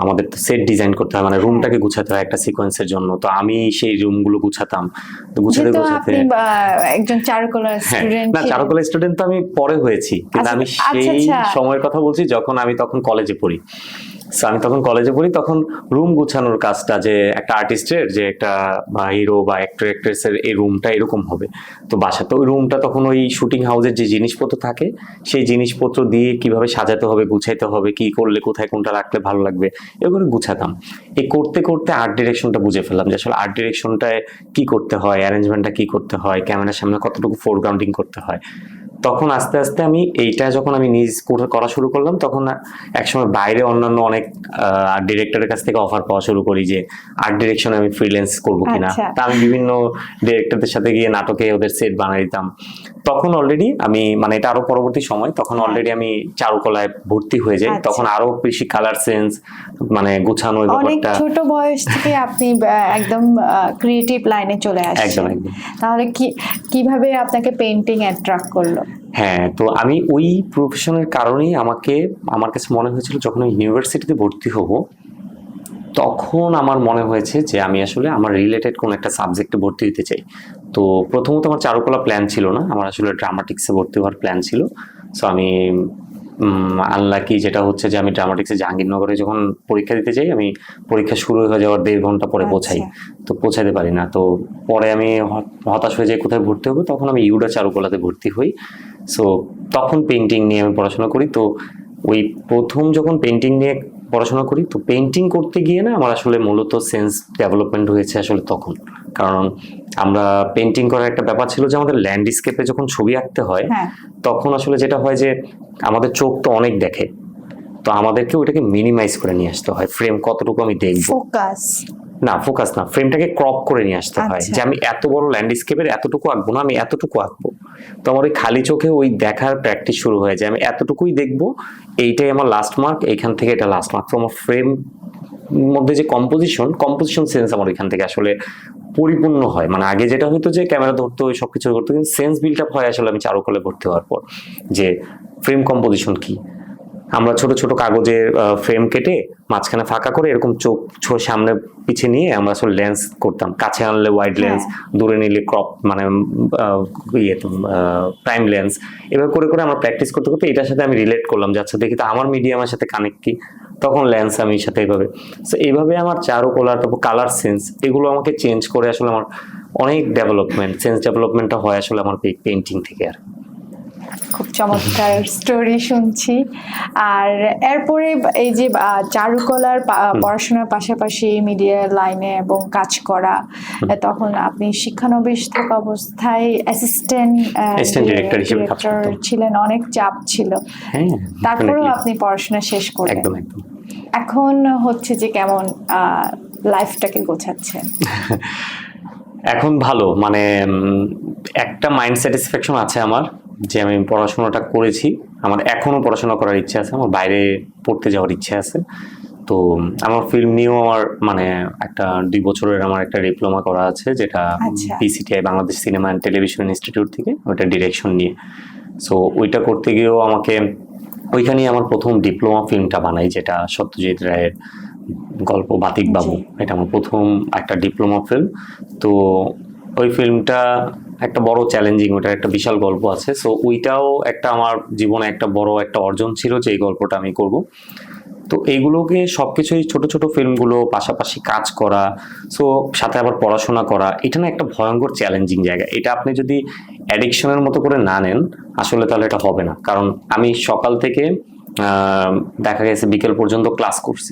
আমাদের তো সেট ডিজাইন করতে হয়, মানে রুমটাকে গুছাতে হয় একটা সিকোয়েন্সের জন্য। তো আমি সেই রুমগুলো গুছাতাম। তো গুছাতে গুছাতে একজন চারুকলা স্টুডেন্ট, না চারুকলা স্টুডেন্ট তো আমি পরে হয়েছি, কিন্তু আমি সেই সময়ের কথা বলছি যখন আমি তখন কলেজে পড়ি। আমি তখন কলেজে পড়ি, তখন রুম গুছানোর কাজটা যে একটা আর্টিস্টের যে একটা হিরো বা অ্যাক্টর অ্যাক্ট্রেসের এই রুমটা এরকম হবে। তো বাসাতে ওই রুমটা তখন ওই শুটিং হাউসের যে জিনিসপত্র থাকে সেই জিনিসপত্র দিয়ে কিভাবে সাজাতে হবে, গুছাইতে হবে, কি করলে কোথায় কোনটা রাখলে ভালো লাগবে, এগুলো গুছাতাম। এই করতে করতে আর্ট ডিরেকশনটা বুঝে ফেললাম যে আসলে আর্ট ডিরেকশনটায় কি করতে হয়, অ্যারেঞ্জমেন্টটা কি করতে হয়, ক্যামেরার সামনে কতটুকু ফোরগ্রাউন্ডিং করতে হয়। তখন আস্তে আস্তে আমি এইটা যখন আমি নিজ করা শুরু করলাম, তখন একসময় বাইরে অন্যান্য অনেক আর্ট ডিরেক্টরের কাছ থেকে অফার পাওয়া শুরু করি যে আর্ট ডিরেকশনে আমি ফ্রিল্যান্স করবো কিনা। তা আমি বিভিন্ন ডিরেক্টরদের সাথে গিয়ে নাটকে ওদের সেট বানিয়ে দিতাম। তখন অলরেডি আমি মানে এটা আরো পরবর্তী সময়, তখন অলরেডি আমি চারুকলায় ভর্তি হয়ে যাই। তখন আরো বেশি কালার সেন্স মানে গোছানো ব্যাপারটা, ছোট বয়স থেকে আপনি একদম ক্রিয়েটিভ লাইনে চলে আসছেন। তাহলে কিভাবে আপনাকে পেইন্টিং অ্যাট্রাক্ট করলো? হ্যাঁ, তো আমি ওই প্রফেশনের কারণেই আমার কাছে মনে হয়েছিল যখন আমি ইউনিভার্সিটিতে ভর্তি হব তখন আমার মনে হয়েছে যে আমি আসলে আমার রিলেটেড কোন একটা সাবজেক্টে ভর্তি হতে চাই। তো প্রথমত আমার চারুকলা প্ল্যান ছিল না, আমার আসলে ড্রামাটিক্সে ভর্তি হওয়ার প্ল্যান ছিল। সো আমি আনলাকি যেটা হচ্ছে যে আমি ড্রামাটিক্সে জাহাঙ্গীরনগরে যখন পরীক্ষা দিতে যাই, আমি পরীক্ষা শুরু হয়ে যাওয়ার 1.5 ঘন্টা পরে পৌঁছাই। তো পৌঁছাতে পারি না। তো পরে আমি হতাশ হয়ে যাই কোথায় ভর্তি হবো, তখন আমি ইউডা চারুকলাতে ভর্তি হই। সো তখন পেইন্টিং নিয়ে আমি পড়াশোনা করি। তো ওই প্রথম যখন পেইন্টিং নিয়ে পড়াশোনা করি, তো পেইন্টিং করতে গিয়ে না আমার আসলে মূলত সেন্স ডেভেলপমেন্ট হয়েছে আসলে তখন। কারণ আমরা পেইন্টিং করার একটা ব্যাপার ছিল যে আমাদের ল্যান্ডস্কেপে যখন ছবি আঁকতে হয় তখন আসলে যেটা হয় যে আমাদের চোখ তো অনেক দেখে, তো আমাদেরকে ওইটাকে মিনিমাইজ করে নিয়ে আসতে হয়। ফ্রেম কতটুকু আমি দেখবো, ফোকাস না, ফ্রেমটাকে ক্রপ করে নিয়ে আসতে হয়। যে আমি এত বড় ল্যান্ডস্কেপের এতটুকু আঁকবো না, আমি এতটুকু আঁকবো। তো আমার ওই খালি চোখে ওই দেখার প্র্যাকটিস শুরু হয়ে যায়, আমি এতটুকুই দেখবো, এইটাই আমার লাস্ট মার্ক, এইখান থেকে এটা লাস্ট মার্ক। তো আমার ফ্রেম মধ্যে যে কম্পোজিশন সেন্স আমার এখান থেকে আসলে পরিপূর্ণ হয়। মানে আগে যেটা হতো যে ক্যামেরা ধরতো সবকিছু করতো, কিন্তু সেন্স বিল্ড আপ হয় আসলে আমি চারুকলায় ভর্তি হওয়ার পর, যে ফ্রেম কম্পোজিশন কি। আমরা ছোট ছোট কাগজের ফ্রেম কেটে মাঝখানে ফাঁকা করে এরকম চোখ সামনে পিছিয়ে নিয়ে আমরা আসলে লেন্স করতাম, কাছে আনলে ওয়াইড লেন্স, দূরে নিলে ক্রপ মানে প্রাইম লেন্স, এভাবে করে করে আমরা প্র্যাকটিস করতে করতে এটার সাথে আমি রিলেট করলাম যে আচ্ছা দেখি তো আমার মিডিয়ামের সাথে কানেক্ট কি, তখন লেন্স আমি সাথে এইভাবে। সো এইভাবে আমার চারুকলার, তারপর কালার সেন্স, এগুলো আমাকে চেঞ্জ করে আসলে আমার অনেক সেন্স ডেভেলপমেন্টটা হয় আসলে আমার পেইন্টিং থেকে। আর খুব চমৎকার স্টোরি শুনছি। আর এরপরে এই যে চারুকলার পড়াশোনার পাশাপাশি মিডিয়া লাইনে এবং কাজ করা, তখন আপনি শিক্ষানবিশ থাকা অবস্থায় অ্যাসিস্ট্যান্ট ডিরেক্টর হিসেবে কাজ করতাম। ছিলেন, অনেক চাপ ছিল, তারপরেও আপনি পড়াশোনা শেষ করলেন। একদম একদম। এখন হচ্ছে যে কেমন লাইফটাকে গোছাচ্ছেন? এখন ভালো, মানে একটা মাইন্ড স্যাটিসফ্যাকশন আছে আমার যে আমি পড়াশোনাটা করেছি, আমার এখনো পড়াশোনা করার ইচ্ছা আছে, আমার বাইরে পড়তে যাওয়ার ইচ্ছা আছে। তো আমার ফিল্ম নিয়েও আমার মানে একটা 2 বছরের আমার একটা ডিপ্লোমা করা আছে, যেটা PCTI Bangladesh cinema and television institute থেকে, ওইটা ডিরেকশন নিয়ে। সো ওইটা করতে গিয়েও আমাকে ওইখানেই আমার প্রথম ডিপ্লোমা ফিল্মটা বানাই, যেটা সত্যজিৎ রায়ের গল্প বাতিক বাবু, এটা আমার প্রথম একটা ডিপ্লোমা ফিল্ম। তো ওই ফিল্মটা একটা বড় চ্যালেঞ্জিং, ওটার একটা বিশাল গল্প আছে। সো ওইটাও একটা আমার জীবনে একটা বড় একটা অর্জন ছিল যে এই গল্পটা আমি করব। তো এইগুলোকে সবকিছুই ছোট ছোট ফিল্মগুলো পাশাপাশি কাজ করা, সো সাথে আবার পড়াশোনা করা, এটা না একটা ভয়ঙ্কর চ্যালেঞ্জিং জায়গা। এটা আপনি যদি অ্যাডিকশনের মতো করে না নেন আসলে তাহলে এটা হবে না। কারণ আমি সকাল থেকে দেখা গেছে বিকেল পর্যন্ত ক্লাস করছি,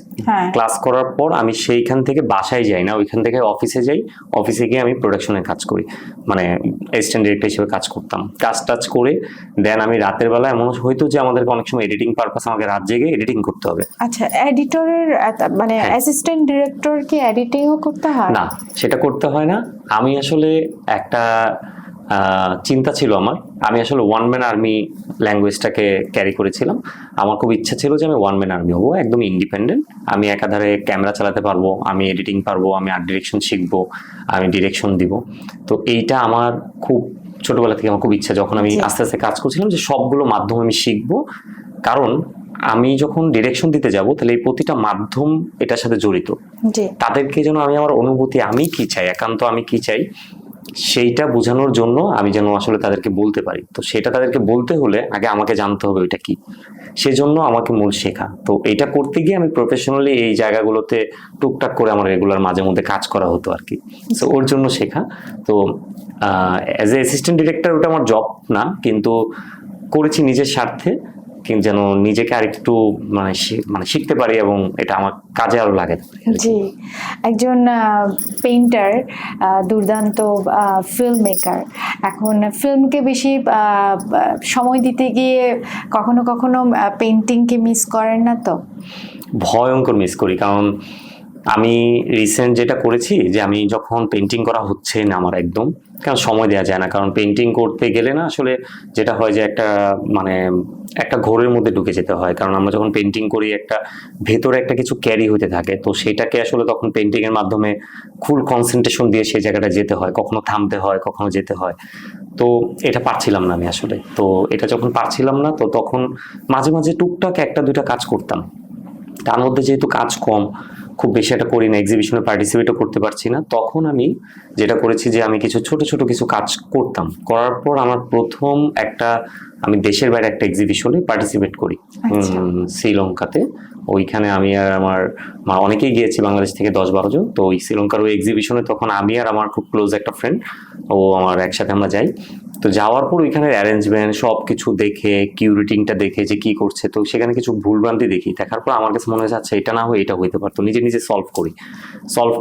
ক্লাস করার পর আমি সেইখান থেকে বাসায় যাই না, ওইখান থেকে অফিসে যাই, অফিসে গিয়ে আমি প্রোডাকশনের কাজ করি, মানে অ্যাসিস্ট্যান্ট ডিরেক্টর হিসেবে কাজ করতাম। কাজ টাজ করে দেন আমি রাতের বেলা এমন হয়তো যে আমাদেরকে অনেক সময় এডিটিং পারপাস আমাকে রাত জেগে এডিটিং করতে হবে। আচ্ছা, এডিটরের মানে অ্যাসিস্ট্যান্ট ডিরেক্টর কি এডিটিংও করতে হয়? না, সেটা করতে হয় না। আমি আসলে একটা চিন্তা ছিল আমার, আমি আসলে ওয়ান ম্যান আর্মি ল্যাঙ্গুয়েজটাকে ক্যারি করেছিলাম। আমার খুব ইচ্ছা ছিল যে আমি ওয়ান ম্যান আর্মি হবো, একদম ইন্ডিপেন্ডেন্ট, আমি একাধারে ক্যামেরা চালাতে পারবো, আমি এডিটিং পারবো, আমি আর্ট ডিরেকশন শিখবো, আমি ডিরেকশন দিব। তো এইটা আমার খুব ছোটবেলা থেকে আমার খুব ইচ্ছা, যখন আমি আস্তে আস্তে কাজ করছিলাম, যে সবগুলো মাধ্যম আমি শিখবো। কারণ আমি যখন ডিরেকশন দিতে যাব তাহলে এই প্রতিটা মাধ্যম এটার সাথে জড়িত, তাদেরকে যেন আমি আমার অনুভূতি, আমি কি চাই, একান্ত আমি কি চাই, সেইটা বোঝানোর জন্য আমি যেন আসলে তাদেরকে বলতে পারি। তো সেটা তাদেরকে বলতে হলে আগে আমাকে জানতে হবে ওইটা কি, সেজন্য আমাকে মূল শেখা। তো এটা করতে গিয়ে আমি প্রফেশনালি এই জায়গাগুলোতে টুকটাক করে আমার রেগুলার মাঝে মধ্যে কাজ করা হতো আর কি। তো ওর জন্য শেখা। তো অ্যাজ এ অ্যাসিস্ট্যান্ট ডিরেক্টর ওটা আমার জব না, কিন্তু করেছি নিজের স্বার্থে, কিন্তু যেন নিজেকে আরেকটু মানে শিখতে পারি এবং এটা আমার কাজে আরো লাগে। জি, একজন পেইন্টার, দুর্দান্ত ফিল্ম মেকার, এখন ফিল্মকে বেশি সময় দিতে গিয়ে কখনো কখনো পেইন্টিংকে মিস করেন না? তো ভয়ঙ্কর মিস করি, কারণ আমি রিসেন্ট যেটা করেছি যে আমি যখন পেইন্টিং করা হচ্ছে না আমার একদম, কারণ সময় দেওয়া যায় না, কারণ পেইন্টিং করতে গেলে না আসলে যেটা হয় যে একটা ঘোরের মধ্যে ঢুকে যেতে হয়। কারণ আমরা যখন পেইন্টিং করি একটা ভেতরে একটা কিছু ক্যারি হতে থাকে, তো সেটাকে আসলে তখন পেইন্টিং এর মাধ্যমে ফুল কনসেন্ট্রেশন দিয়ে সেই জায়গাটা যেতে হয়, কখনো থামতে হয়, কখনো যেতে হয়। তো এটা পারছিলাম না আমি আসলে। তো এটা যখন পারছিলাম না, তো তখন মাঝে মাঝে টুকটাক একটা দুইটা কাজ করতাম। তার মধ্যে যেহেতু কাজ কম, খুব বেশি একটা করি না, এক্সিবিশনে পার্টিসিপেটও করতে পারছি না, তখন আমি যেটা করেছি যে আমি কিছু ছোট ছোট কিছু কাজ করতাম। করার পর আমার প্রথম আমি দেশের বাইরে একটা এক্সিবিশনে পার্টিসিপেট করি শ্রীলঙ্কাতে। ওইখানে আমি আর আমার অনেকেই গিয়েছি, বাংলাদেশ থেকে 10-12 জন। তো ওই শ্রীলঙ্কার ওই এক্সিবিশনে তখন আমি আর আমার খুব ক্লোজ একটা ফ্রেন্ড, ও আমার একসাথে আমরা যাই। তো যাওয়ার পর ওইখানের অ্যারেঞ্জমেন্ট সব কিছু দেখে, কিউরেটিংটা দেখে যে কি করছে, তো সেখানে কিছু ভুলভ্রান্তি দেখি। দেখার পর আমার কাছে মনে হয়েছে আচ্ছা এটা না হয়ে এটা হইতে পারতো, নিজে নিজে সলভ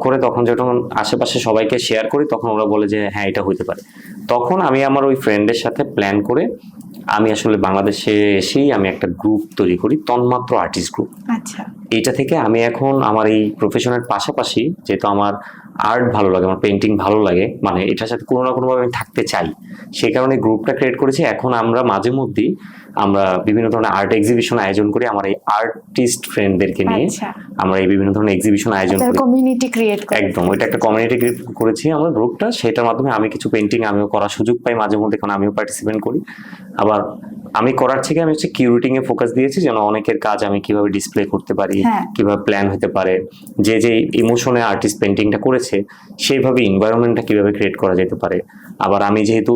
করে তখন যখন আশেপাশে সবাইকে শেয়ার করি, তখন ওরা বলে যে হ্যাঁ এটা হইতে পারে। তখন আমি আমার ওই ফ্রেন্ডের সাথে প্ল্যান করে আমি আসলে বাংলাদেশে এসেই আমি একটা গ্রুপ তৈরি করি, তন্মাত্র আর্টিস্ট গ্রুপ। আচ্ছা, এইটা থেকে আমি এখন আমার এই প্রফেশনের পাশাপাশি, যেহেতু আমার আর্ট ভালো লাগে, আমার পেইন্টিং ভালো লাগে, মানে এটার সাথে কোনো না কোনোভাবে আমি থাকতে চাই, সেই কারণে গ্রুপটা ক্রিয়েট করেছি। এখন আমরা মাঝে মধ্যেই আমরা বিভিন্ন ধরনের আর্ট এক্সিবিশন আয়োজন করি, আমার এই আর্টিস্ট ফ্রেন্ডদেরকে নিয়ে আমরা এই বিভিন্ন ধরনের এক্সিবিশন আয়োজন করি, কমিউনিটি ক্রিয়েট করি। একদম, ওইটা একটা কমিউনিটি ক্রিয়েট করেছি আমরা গ্রুপটা, সেটার মাধ্যমে আমি কিছু পেইন্টিং আমিও করার সুযোগ পাই মাঝে মধ্যে, কারণ আমিও পার্টিসিপেট করি। আবার আমি করার থেকে আমি হচ্ছে কিউরেটিং এ ফোকাস দিয়েছি, যেন অনেকের কাজ আমি কিভাবে ডিসপ্লে করতে পারি, হ্যাঁ। কিভাবে প্ল্যান হতে পারে, যে যে ইমোশনে আর্টিস্ট পেন্টিংটা করেছে সেইভাবে এনভায়রনমেন্টটা কিভাবে ক্রিয়েট করা যেতে পারে। আবার আমি যেহেতু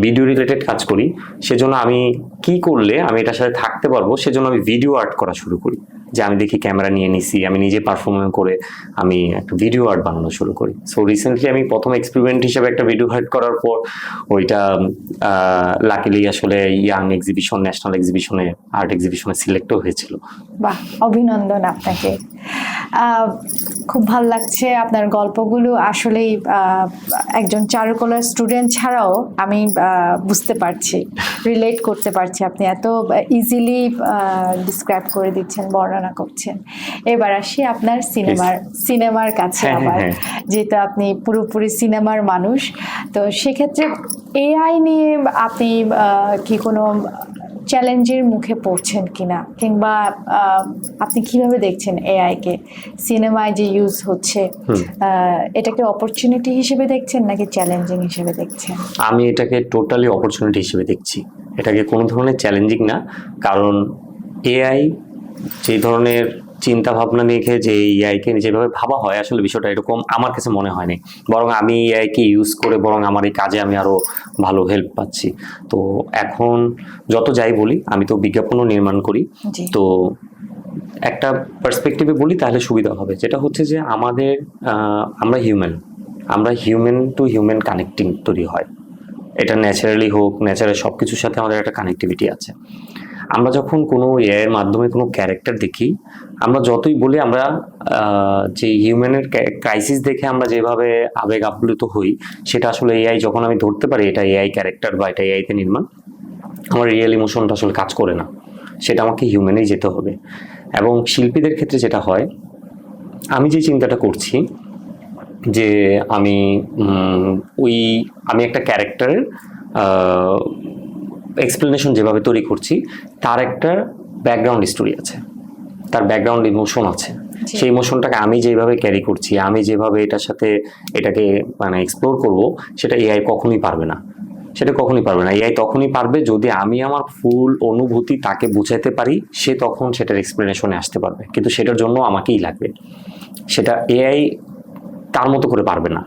ভিডিও রিলেটেড কাজ করি, সেজন্য আমি কি করলে আমি এটার সাথে থাকতে পারবো, সেজন্য আমি ভিডিও আর্ট করা শুরু করি। যে আমি দেখি ক্যামেরা নিয়ে নিছি, আমি নিজে পারফর্ম করে আমি একটা ভিডিও আর্ট বানানো শুরু করি। সো রিসেন্টলি আমি প্রথম এক্সপেরিমেন্ট হিসেবে একটা ভিডিও আর্ট করার পর ওইটা লাকিলি আসলে ইয়াং এক্সিবিশন, ন্যাশনাল এক্সিবিশনে, আর্ট এক্সিবিশনে সিলেক্টও হয়েছিল। বাহ, অভিনন্দন আপনাকে। খুব ভালো লাগছে আপনার গল্পগুলো। আসলেই একজন চারুকলার স্টুডেন্ট ছাড়াও আমি বুঝতে পারছি, রিলেট করতে পারছি। আপনি এত ইজিলি ডিসক্রাইব করে দিচ্ছেন, বর্ণনা করছেন। এবার আসি আপনার সিনেমার কাছে। হ্যাঁ, আবার হ্যাঁ। যেহেতু আপনি পুরোপুরি সিনেমার মানুষ, তো সেক্ষেত্রে এআই নিয়ে আপনি কি কোনো চ্যালেঞ্জের মুখে পড়ছেন কিনা, কিংবা আপনি কিভাবে দেখছেন এআইকে সিনেমায় যে ইউজ হচ্ছে, এটাকে অপরচুনিটি হিসেবে দেখছেন নাকি চ্যালেঞ্জিং হিসেবে দেখছেন? আমি এটাকে টোটালি অপরচুনিটি হিসেবে দেখছি। এটাকে কোনো ধরনের চ্যালেঞ্জিং না, কারণ এআই যে ধরনের চিন্তা ভাবনা দেখে যে এআইকে যেভাবে ভাবা হয়, আসলে বিষয়টা এরকম আমার কাছে মনে হয়নি। বরং আমি এআইকে ইউজ করে বরং আমার এই কাজে আমি আরো ভালো হেল্প পাচ্ছি। তো এখন যত যাই বলি, আমি তো বিজ্ঞাপনও নির্মাণ করি, জি। তো একটা পার্সপেক্টিভে বলি তাহলে সুবিধা হবে। যেটা হচ্ছে যে আমরা হিউম্যান টু হিউম্যান কানেক্টিং তৈরি হয়। এটা ন্যাচারালি হোক, ন্যাচারাল সব কিছুর সাথে আমাদের একটা কানেক্টিভিটি আছে। আমরা যখন কোনো এআই এর মাধ্যমে কোনো ক্যারেক্টার দেখি, আমরা যতই বলি আমরা যে হিউম্যানের ক্রাইসিস দেখে আমরা যেভাবে আবেগ আপ্লুত হই, সেটা আসলে এআই যখন আমি ধরতে পারি এটা এআই ক্যারেক্টার বা এটা এআইতে নির্মাণ, আমার রিয়েল ইমোশনটা আসলে কাজ করে না, সেটা আমাকে হিউম্যানেই যেতে হবে। এবং শিল্পীদের ক্ষেত্রে যেটা হয়, আমি যে চিন্তাটা করছি যে আমি একটা ক্যারেক্টারের এক্সপ্লেনেশন যেভাবে তৈরি করছি, তার একটা ব্যাকগ্রাউন্ড স্টোরি আছে, তার ব্যাকগ্রাউন্ড ইমোশন আছে। সেই ইমোশনটাকে আমি যেভাবে ক্যারি করছি, আমি যেভাবে এটাকে মানে এক্সপ্লোর করব, সেটা এআই কখনোই পারবে না। এআই তখনই পারবে যদি আমি আমার ফুল অনুভূতি তাকে বুঝাতে পারি, সে তখন সেটার এক্সপ্লেনেশনে আসতে পারবে। কিন্তু সেটার জন্য আমাকেই লাগবে, সেটা এআই তার মতো করে পারবে না।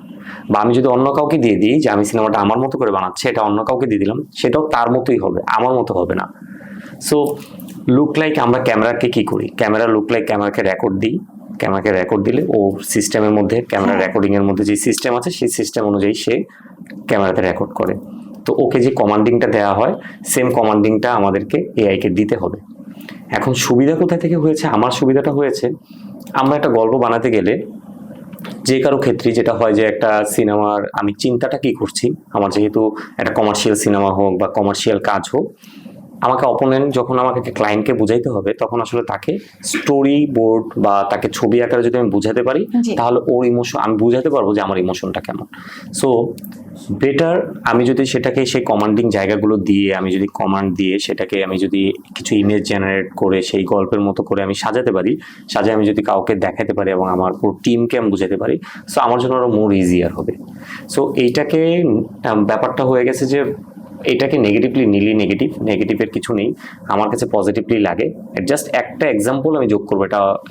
বা আমি যদি অন্য কাউকে দিয়ে দিই যে আমি সিনেমাটা আমার মতো করে বানাচ্ছি, এটা অন্য কাউকে দিয়ে দিলাম, সেটাও তার মতোই হবে, আমার মতো হবে না। সো লুক লাইক আমরা ক্যামেরাকে কি করি, ক্যামেরাকে রেকর্ড দিই। ক্যামেরাকে রেকর্ড দিলে ও সিস্টেমের মধ্যে, ক্যামেরা রেকর্ডিং এর মধ্যে যে সিস্টেম আছে, সেই সিস্টেম অনুযায়ী সে ক্যামেরাতে রেকর্ড করে। তো ওকে যে কমান্ডিংটা দেওয়া হয়, সেম কমান্ডিংটা আমাদেরকে এআইকে দিতে হবে। এখন সুবিধা কোথায় থেকে হয়েছে? আমার সুবিধাটা হয়েছে, আমরা একটা গল্প বানাতে গেলে যে কারো ক্ষেত্রে যেটা হয় যে একটা সিনেমার আমি চিন্তাটা কি করছি, আমার যেহেতু একটা কমার্শিয়াল সিনেমা হোক বা কমার্শিয়াল কাজ হোক, আমাকে অপোনেন্ট যখন আমাকে ক্লায়েন্টকে বুঝাইতে হবে, তখন আসলে তাকে স্টোরি বোর্ড বা তাকে ছবি আকারে যদি আমি বুঝাতে পারি, তাহলে ওর ইমোশন আমি বুঝাতে পারবো যে আমার ইমোশনটা কেমন। সো বেটার আমি যদি সেটাকে সেই কমান্ডিং জায়গাগুলো দিয়ে, আমি যদি কমান্ড দিয়ে সেটাকে আমি যদি কিছু ইমেজ জেনারেট করে সেই গল্পের মতো করে আমি সাজাতে পারি, আমি যদি কাউকে দেখাতে পারি এবং আমার পুরো টিমকে আমি বুঝাতে পারি, সো আমার জন্য আরো মোর ইজিয়ার হবে। সো এইটাকে ব্যাপারটা হয়ে গেছে যে এটাকে নেগেটিভলি নিলি নেগেটিভের কিছু নেই, আমার কাছে পজিটিভলি লাগে। জাস্ট একটা এক্সাম্পল আমি যোগ করবো,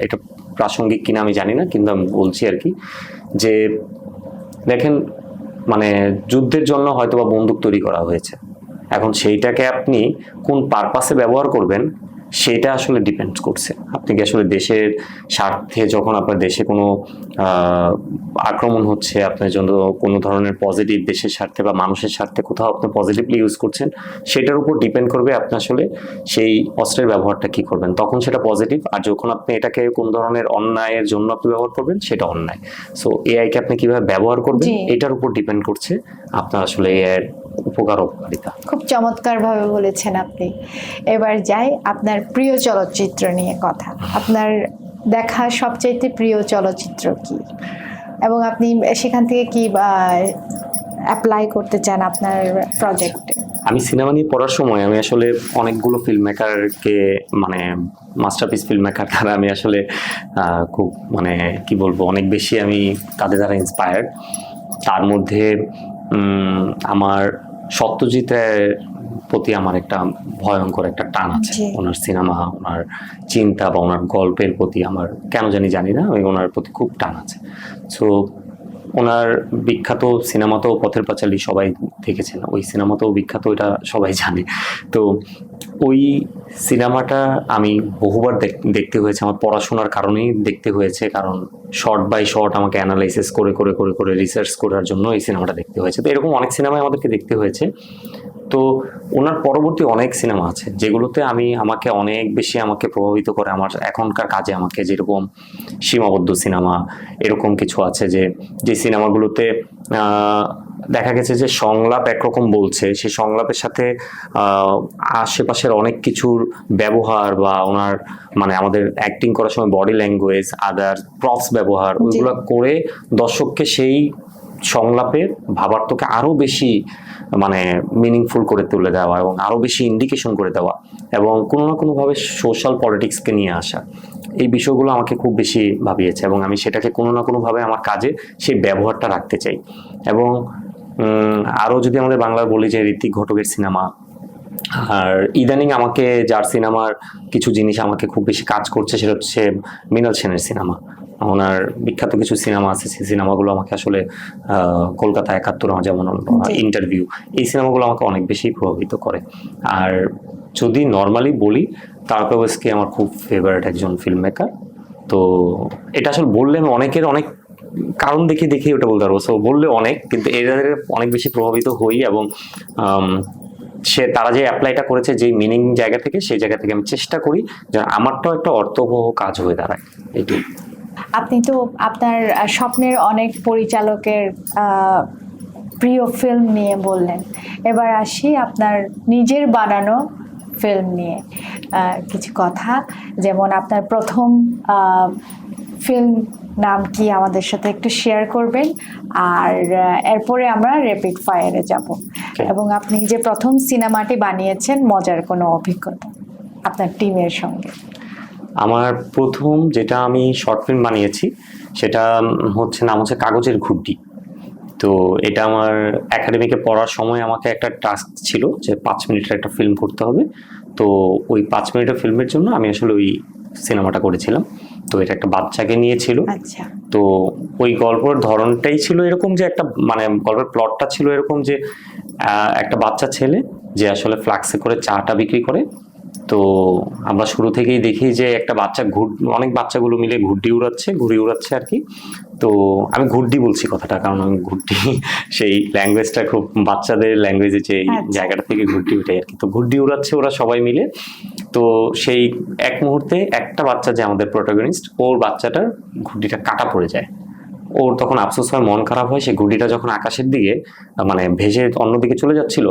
এটা প্রাসঙ্গিক কিনা আমি জানি না, কিন্তু আমি বলছি আর কি, যে দেখেন মানে যুদ্ধের জন্য হয়তো বা বন্দুক তৈরি করা হয়েছে, এখন সেইটাকে আপনি কোন পারপাসে ব্যবহার করবেন সেটা আসলে ডিপেন্ড করছে। আপনি কি আসলে দেশের স্বার্থে, যখন আপনার দেশে কোনো আক্রমণ হচ্ছে, আপনার জন্য কোনো ধরনের পজিটিভ দেশের স্বার্থে বা মানুষের স্বার্থে কোথাও আপনি পজিটিভলি ইউজ করছেন, সেটার উপর ডিপেন্ড করবে আপনি আসলে সেই অস্ত্রের ব্যবহারটা কি করবেন, তখন সেটা পজিটিভ। আর যখন আপনি এটাকে কোন ধরনের অন্যায়ের জন্য আপনি ব্যবহার করবেন, সেটা অন্যায়। সো এআইকে আপনি কিভাবে ব্যবহার করবেন এটার উপর ডিপেন্ড করছে আপনার আসলে এআইয়ের উপকার অপকারিতা। খুব চমৎকারভাবে বলেছেন আপনি। এবার যাই আপনার প্রিয় চলচ্চিত্র নিয়ে কথা। আপনার দেখা সবচাইতে প্রিয় চলচ্চিত্র কি, এবং আপনি সেখান থেকে কি অ্যাপ্লাই করতে চান আপনার প্রজেক্টে? আমি সিনেমা নিয়ে পড়ার সময় আমি আসলে অনেকগুলো ফিল্ম মেকারকে, মানে মাস্টারপিস ফিল্ম মেকার দ্বারা আমি আসলে খুব মানে কি বলবো, অনেক বেশি আমি তাদের দ্বারা ইন্সপায়ার্ড। তার মধ্যে আমার সত্যজিতের প্রতি আমার একটা ভয়ঙ্কর একটা টান আছে। জি। ওনার সিনেমা, ওনার চিন্তা বা ওনার গল্পের প্রতি আমার কেন জানি না, ওই ওনার প্রতি খুব টান আছে। সো ওনার বিখ্যাত সিনেমা তো পথের পাঁচালী সবাই দেখেছেন, ওই সিনেমা তো বিখ্যাত, এটা সবাই জানে। তো ওই সিনেমাটা আমি বহুবার দেখতে হয়েছে, আমার পড়াশোনার কারণেই দেখতে হয়েছে, কারণ শর্ট বাই শর্ট আমাকে অ্যানালাইসিস করে করে করে করে রিসার্চ করার জন্য এই সিনেমাটা দেখতে হয়েছে। তো এরকম অনেক সিনেমায় আমাদেরকে দেখতে হয়েছে। তো ওনার পরবর্তী অনেক সিনেমা আছে যেগুলোতে আমাকে অনেক বেশি আমাকে প্রভাবিত করে আমার এখনকার কাজে, আমাকে যেরকম সীমাবদ্ধ সিনেমা, এরকম কিছু আছে যে সিনেমাগুলোতে দেখা গেছে যে সংলাপ একরকম বলছে, সেই সংলাপের সাথে আশেপাশের অনেক কিছুর ব্যবহার বা ওনার মানে আমাদের অ্যাক্টিং করার সময় বডি ল্যাঙ্গুয়েজ, আদার প্রপস ব্যবহার, ওইগুলো করে দর্শককে সেই সংলাপের ভাবার্থকে আরো বেশি মানে মিনিংফুল করে তুলে দেওয়া এবং আরো বেশি ইন্ডিকেশন করে দেওয়া এবং কোনো না কোনোভাবে সোশ্যাল পলিটিক্সকে নিয়ে আসা, এই বিষয়গুলো আমাকে খুব বেশি ভাবিয়েছে এবং আমি সেটাকে কোনো না কোনোভাবে আমার কাজে সেই ব্যবহারটা রাখতে চাই। এবং আরও যদি আমাদের বাংলার বলি যে ঋত্বিক ঘটকের সিনেমা, আর ইদানিং আমাকে যার সিনেমার কিছু জিনিস আমাকে খুব বেশি কাজ করছে সেটা হচ্ছে মৃণাল সেনের সিনেমা। ওনার বিখ্যাত কিছু সিনেমা আছে, সেই সিনেমাগুলো আমাকে আসলে কলকাতা ৭১, যেমন ইন্টারভিউ, এই সিনেমাগুলো আমাকে অনেক বেশি প্রভাবিত করে। আর যদি নর্মালি বলি, তারকাওয়াসকি আমার খুব ফেভারিট একজন ফিল্ম মেকার। তো এটা আসলে বললে আমি অনেকের অনেক কারণ দেখে ওটা বলতে পারবো, সো বললে অনেক, কিন্তু এদের অনেক বেশি প্রভাবিত হই এবং তারা যে অ্যাপ্লাইটা করেছে যে মিনিং জায়গা থেকে, সেই জায়গা থেকে আমি চেষ্টা করি যে আমারটাও একটা অর্থবহ কাজ হয়ে দাঁড়ায়। এইটাই। আপনি তো আপনার স্বপ্নের অনেক পরিচালকের প্রিয় ফিল্ম নিয়ে বললেন, এবার আসি আপনার নিজের বানানো ফিল্ম নিয়ে কিছু কথা। যেমন আপনার প্রথম ফিল্ম নাম কি আমাদের সাথে একটু শেয়ার করবেন, আর এরপরে আমরা র্যাপিড ফায়ারে যাব। এবং আপনি যে প্রথম সিনেমাটি বানিয়েছেন, মজার কোনো অভিজ্ঞতা আপনার টিমের সঙ্গে? আমার প্রথম যেটা আমি শর্ট ফিল্ম বানিয়েছি সেটা নাম হচ্ছে কাগজের ঘুড্ডি। তো এটা আমার একাডেমিকে পড়ার সময় আমাকে একটা টাস্ক ছিল যে 5 মিনিটের একটা ফিল্ম করতে হবে। তো ওই 5 মিনিটের ফিল্মের জন্য আমি আসলে ওই সিনেমাটা করেছিলাম। তো এটা একটা বাচ্চাকে নিয়ে ছিল। আচ্ছা। তো ওই গল্পের ধরনটাই ছিল এরকম যে একটা মানে গল্পের প্লটটা ছিল এরকম যে একটা বাচ্চা ছেলে যে আসলে ফ্লাক্সে করে চাটা বিক্রি করে। তো আমরা শুরু থেকেই দেখি যে একটা বাচ্চা অনেক বাচ্চাগুলো মিলে ঘুড়ি উড়াচ্ছে আর কি। তো আমি ঘুড্ডি বলছি কথাটা, কারণ আমি ঘুড্ডি সেই ল্যাঙ্গুয়েজটা খুব বাচ্চাদের ল্যাঙ্গুয়েজে যে জায়গাটা থেকে ঘুড্ডি উঠে আর কি। তো ঘুড্ডি উড়াচ্ছে ওরা সবাই মিলে। তো সেই এক মুহূর্তে একটা বাচ্চা যে আমাদের প্রোটাগনিস্ট, ওর বাচ্চাটার ঘুড্ডিটা কাটা পড়ে যায়। ওর তখন আফসোস হয়, মন খারাপ হয়। সে ঘুড়িটা যখন আকাশের দিকে মানে ভেসে অন্যদিকে চলে যাচ্ছিল,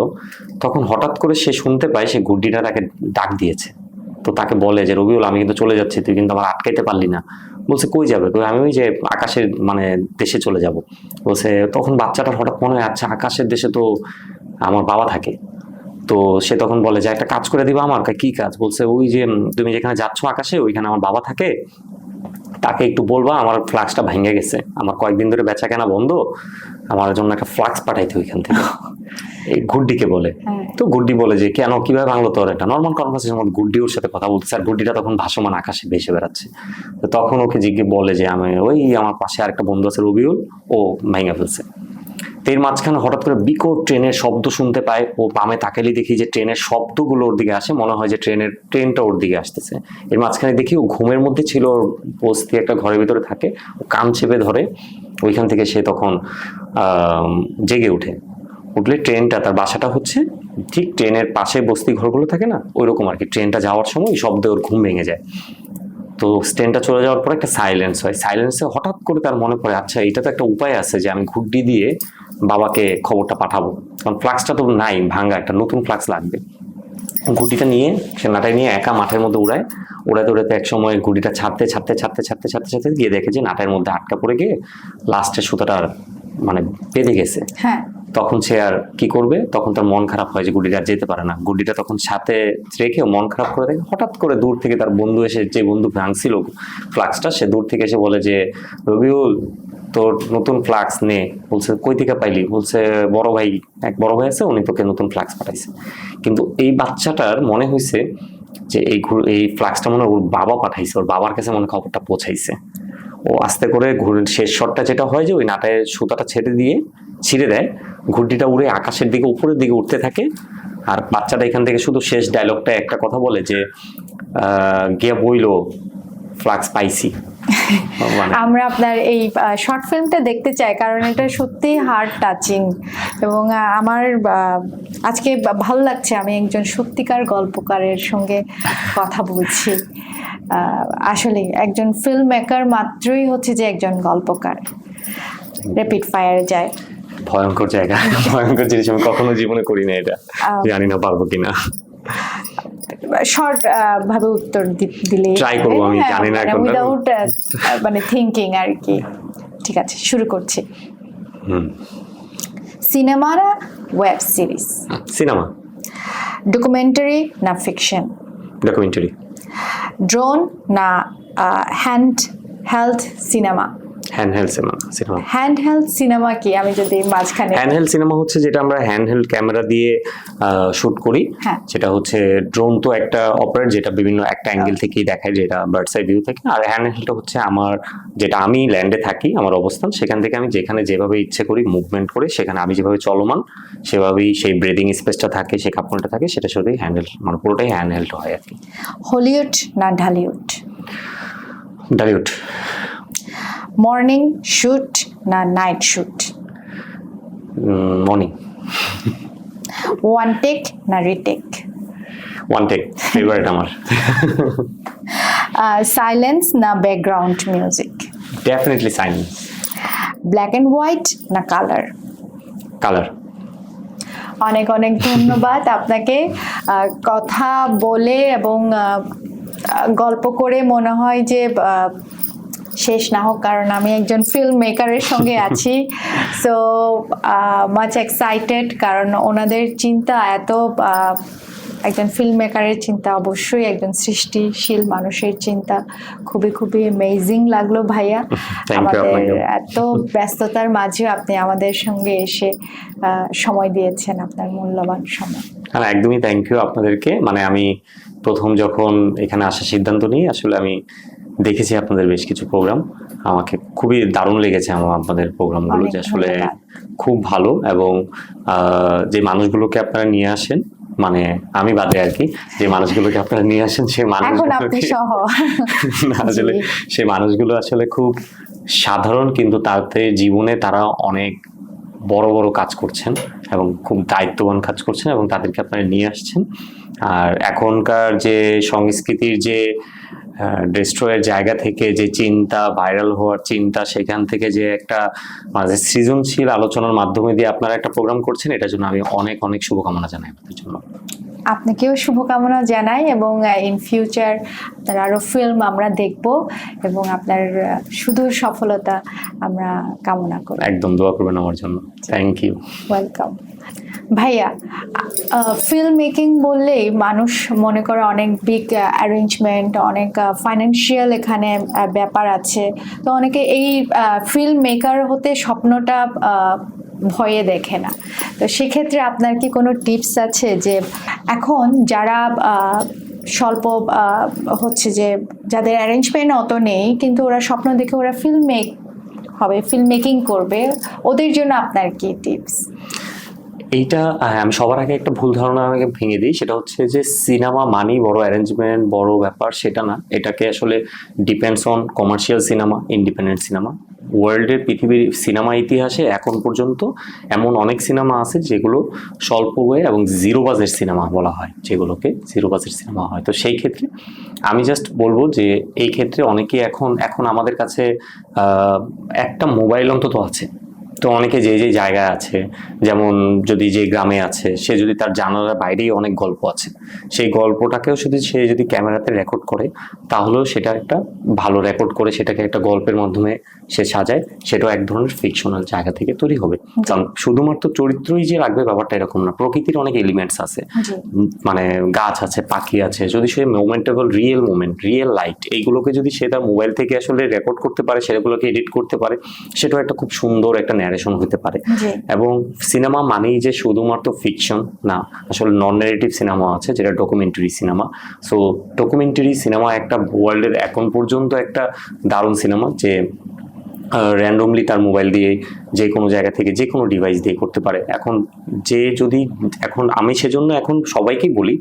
তখন হঠাৎ করে সে শুনতে পায় সে ঘুড়িটা তাকে ডাক দিয়েছে। তো তাকে বলে যে রবিউল, আমি কিন্তু চলে যাচ্ছি, তুই কিন্তু আমার আটকাইতে পারলি না। বলছে কই যাবে? আমি ওই যে আকাশের মানে দেশে চলে যাব। বলছে তখন বাচ্চাটার হঠাৎ মনে হয় আচ্ছা আকাশের দেশে তো আমার বাবা থাকে। তো সে তখন বলে যে একটা কাজ করে দিবা আমার। কি কাজ? বলছে ওই যে তুমি যেখানে যাচ্ছ আকাশে, ওইখানে আমার বাবা থাকে, তাকে একটু বলবা আমার ফ্লাক্সটা ভেঙে গেছে, আমার কয়েকদিন ধরে বেচা কেনা বন্ধ, আমার জন্য একটা ফ্লাক্স পাঠাইতে ওইখান থেকে। এই গুড্ডিকে বলে। তো গুড্ডি বলে যে কেন, কিভাবে ভাঙলো তোর? একটা নর্মাল কনভারসেশন মধ্যে গুড্ডি ওর সাথে কথা বলতেছে আর গুড্ডিটা তখন ভাসমান আকাশে ভেসে বেড়াচ্ছে। তো তখন ওকে বলে যে আমি ওই আমার পাশে আরেকটা বন্ধু আছে রবিউল, ও ভেঙে ফেলছে। তো এর মাঝখানে হঠাৎ করে বিকট ট্রেনের শব্দ শুনতে পায়। ও বামে তাকালি দেখি যে ট্রেনের শব্দগুলো ওর দিকে আসে, মনে হয় যে ট্রেনটা ওর দিকে আসতেছে। এর মাঝখানে দেখি ও ঘুমের মধ্যে ছিল, ওর বস্তি একটা ঘরের ভিতরে থাকে, ও কান চেপে ধরে। ওইখান থেকে সে তখন জেগে উঠলে ট্রেনটা, তার বাসাটা হচ্ছে ঠিক ট্রেনের পাশে বস্তি ঘরগুলো থাকে না, ওইরকম আর কি। ট্রেনটা যাওয়ার সময় শব্দে ওর ঘুম ভেঙে যায়। তো ট্রেনটা চলে যাওয়ার পর একটা সাইলেন্স হয়। সাইলেন্সে হঠাৎ করে তার মনে পড়ে আচ্ছা এটা তো একটা উপায় আছে যে আমি ঘুড্ডি দিয়ে বাবাকে খবরটা পাঠাবো, কারণ ফ্লাক্সটা তো নাই, ভাঙা, একটা নতুন ফ্লাক্স লাগবে। ঘুড়িটা নিয়ে সে নাটায় নিয়ে একা মাঠের মধ্যে উড়াতে এক সময় ঘুড়িটা ছাড়তে গিয়ে দেখে যে নাটার মধ্যে আটকা পড়ে গিয়ে লাস্টের সুতাটা মানে বেঁধে গেছে। হ্যাঁ। তখন সে আর কি করবে, তখন তার মন খারাপ হয় যে গুডিটা আর যেতে পারে না। গুডিটা তখন সাথে রেখে মন খারাপ করে দেখে হঠাৎ করে দূর থেকে তার বন্ধু এসে, যে বন্ধু ভাঙছিল ফ্লাক্সটা, সে দূর থেকে এসে বলে যে রবিউল তোর নতুন ফ্লাক্স নে। বলছে কই থেকে পাইলি? বলছে এক বড় ভাই আছে, উনি তোকে নতুন ফ্লাক্স পাঠাইছে। কিন্তু এই বাচ্চাটার মনে হয়েছে যে এই ফ্লাক্সটা মনে হয় ওর বাবা পাঠাইছে, ওর বাবার কাছে মনে হয় খবরটা পৌঁছাইছে। ও আস্তে করে শেষ শটটা যেটা হয় যে ওই নাটায় সুতাটা ছিঁড়ে দেয়, ঘুড়িটা উড়ে আকাশের দিকে উপরের দিকে উঠতে থাকে। আর বাচ্চাটা এখান থেকে শুধু শেষ ডায়লগটা একটা কথা বলে যে গিয়া বইলো ফ্লাক্স পাইছি। আমরা আপনার এই শর্ট ফিল্মটা দেখতে চাই, কারণ এটা সত্যি হার্ট টাচিং এবং আমার আজকে ভালো লাগছে আমি একজন সত্যিকার গল্পকারের সঙ্গে কথা বলছি। আসলে একজন ফিল্ম মেকার মাত্রই হচ্ছে যে একজন গল্পকার। র্যাপিড ফায়ারে যায়, ভয়ঙ্কর জায়গা, ভয়ঙ্কর জিনিস আমি কখনো জীবনে করি না, এটা জানি না পারবো কিনা। শর্ট ভাবে উত্তর দিলে ট্রাই করবো, আমি জানি না এখন, উইদাউট মানে থিঙ্কিং আর কি। ঠিক আছে, শুরু করছি। সিনেমা না ওয়েব সিরিজ? সিনেমা। ডকুমেন্টারি না ফিকশন? ডকুমেন্টারি। ড্রোন না hand held cinema? Handheld cinema. Hand cinema কি, আমি যদি মাঝখানে? হ্যান্ডহেল্ড সিনেমা হচ্ছে যেটা আমরা হ্যান্ডহেল্ড ক্যামেরা দিয়ে শুট করি। হ্যাঁ। সেটা হচ্ছে ড্রোন তো একটা অপারেট যেটা বিভিন্ন একটা অ্যাঙ্গেল থেকেই দেখায়, যেটা বার্ডস আই ভিউ থেকে। আর হ্যান্ডহেল্ডটা হচ্ছে যেটা আমি ল্যান্ডে থাকি, আমার অবস্থান, সেখান থেকে আমি যেখানে যেভাবে ইচ্ছে করি মুভমেন্ট করে, সেখানে আমি যেভাবে চলমান সেভাবেই সেই ব্রিদিং স্পেসটা থাকে, সেই কাপড়টা থাকে, সেটা শুধুই হ্যান্ডহেল্ড, মানে পুরোটাই হ্যান্ডহেল্ড হয় আর কি। হলিউড না ঢালিউড? ঢালিউড। মর্নিং শুট না night shoot? Morning. One take না রিটেক? ওয়ান টেক, ফেভারিট আমার। সাইলেন্স না background music? Definitely silence. Black and white না কালার? কালার। অনেক অনেক ধন্যবাদ আপনাকে। কথা বলে এবং গল্প করে মনে হয় যে শেষ না হোক, কারণ আমি একজন ফিল্ম মেকারের সঙ্গে আছি। সো মাচ এক্সাইটেড, কারণ ওনাদের চিন্তা এত, একজন ফিল্ম মেকারের চিন্তা অবশ্যই একজন সৃষ্টিশীল মানুষের চিন্তা খুবই খুবই অ্যামেজিং লাগলো ভাইয়া। আমাদের এত ব্যস্ততার মাঝেও আপনি আমাদের সঙ্গে এসে সময় দিয়েছেন, আপনার মূল্যবান সময়। হ্যাঁ, একদমই থ্যাংক ইউ আপনাদেরকে। মানে আমি প্রথম যখন এখানে আসার সিদ্ধান্ত নিই, আসলে আমি দেখেছি আপনাদের বেশ কিছু প্রোগ্রাম, আমাকে খুবই দারুণ লেগেছে আপনাদের প্রোগ্রামগুলো, যে আসলে খুব ভালো। এবং যে মানুষগুলোকে আপনারা নিয়ে আসেন, মানে আমি বাদে আর কি, যে মানুষগুলোকে আপনারা নিয়ে আসেন সেই আসলে সেই মানুষগুলো আসলে খুব সাধারণ, কিন্তু তাতে জীবনে তারা অনেক বড় বড় কাজ করছেন এবং খুব দায়িত্ববান কাজ করছেন, এবং তাদেরকে আপনারা নিয়ে আসছেন। আর এখনকার যে সংস্কৃতির যে ডেস্ট্রয়ের জায়গা থেকে যে চিন্তা, ভাইরাল হওয়ার চিন্তা, সেখান থেকে যে একটা সৃজনশীল আলোচনার মাধ্যমে দিয়ে আপনারা একটা প্রোগ্রাম করছেন, এটার জন্য আমি অনেক অনেক শুভকামনা জানাই আপনাদের জন্য। আপনাকেও শুভকামনা জানাই, এবং ইন ফিউচার আপনার আরো ফিল্ম আমরা দেখব, এবং আপনার সুদূর সফলতা আমরা কামনা করি। একদম দোয়া করবেন আমার জন্য। Thank you. ওয়েলকাম। ভাইয়া, ফিল্ম মেকিং বললেই মানুষ মনে করে অনেক বিগ অ্যারেঞ্জমেন্ট, অনেক ফাইন্যান্সিয়াল এখানে ব্যাপার আছে। তো অনেকে এই ফিল্ম মেকার হতে স্বপ্নটা ভয়ে দেখে না। তো সেক্ষেত্রে আপনার কি কোনো টিপস আছে, যে এখন যারা স্বল্প হচ্ছে যে যাদের অ্যারেঞ্জমেন্ট অত নেই, কিন্তু ওরা স্বপ্ন দেখে ওরা ফিল্ম মেকিং করবে, ওদের জন্য আপনার কি টিপস? এইটা আমি সবার আগে একটা ভুল ধারণা আমাকে ভেঙে দিই, সেটা হচ্ছে যে সিনেমা মানি বড় অ্যারেঞ্জমেন্ট, বড় ব্যাপার, সেটা না। এটাকে আসলে depends on commercial cinema, independent cinema. ওয়ার্ল্ডের পৃথিবীর সিনেমা ইতিহাসে এখন পর্যন্ত এমন অনেক সিনেমা আছে যেগুলো স্বল্প ব্যয় এবং জিরো বাজেট সিনেমা বলা হয়, যেগুলোকে জিরো বাজেট সিনেমা হয়। তো সেই ক্ষেত্রে আমি জাস্ট বলবো যে এই ক্ষেত্রে অনেকেই এখন আমাদের কাছে একটা মোবাইল অন্তত আছে, তো অনেকে যে যে জায়গায় আছে, যেমন যদি যে গ্রামে আছে, সে যদি তার জানালার বাইরেই অনেক গল্প আছে, সেই গল্পটাকেও সে যদি ক্যামেরাতে রেকর্ড করে, তাহলেও সেটা একটা ভালো রেকর্ড করে সেটাকে একটা গল্পের মাধ্যমে সে সাজায়, সেটাও এক ধরনের ফিকশনাল জায়গা থেকে তৈরি হবে। কারণ শুধুমাত্র চরিত্রই যে রাখবে ব্যাপারটা এরকম না, প্রকৃতির অনেক এলিমেন্টস আছে, মানে গাছ আছে, পাখি আছে, যদি সে মোমেন্টেবল রিয়েল মোমেন্ট, রিয়েল লাইট, এইগুলোকে যদি সে তার মোবাইল থেকে আসলে রেকর্ড করতে পারে, সেগুলোকে এডিট করতে পারে, সেটাও একটা খুব সুন্দর একটা ন্যারেশন হতে পারে। এবং সিনেমা মানেই যে শুধুমাত্র ফিকশন না, আসলে নন ন্যারেটিভ সিনেমা আছে যেটা documentary cinema. So documentary cinema একটা ওয়ার্ল্ডের এখন পর্যন্ত একটা দারুণ সিনেমা, যে র্যান্ডমলি তার মোবাইল দিয়ে যে কোনো জায়গা থেকে যে কোনো ডিভাইস দিয়ে করতে পারে। এখন আমি সেজন্য এখন সবাইকেই বলি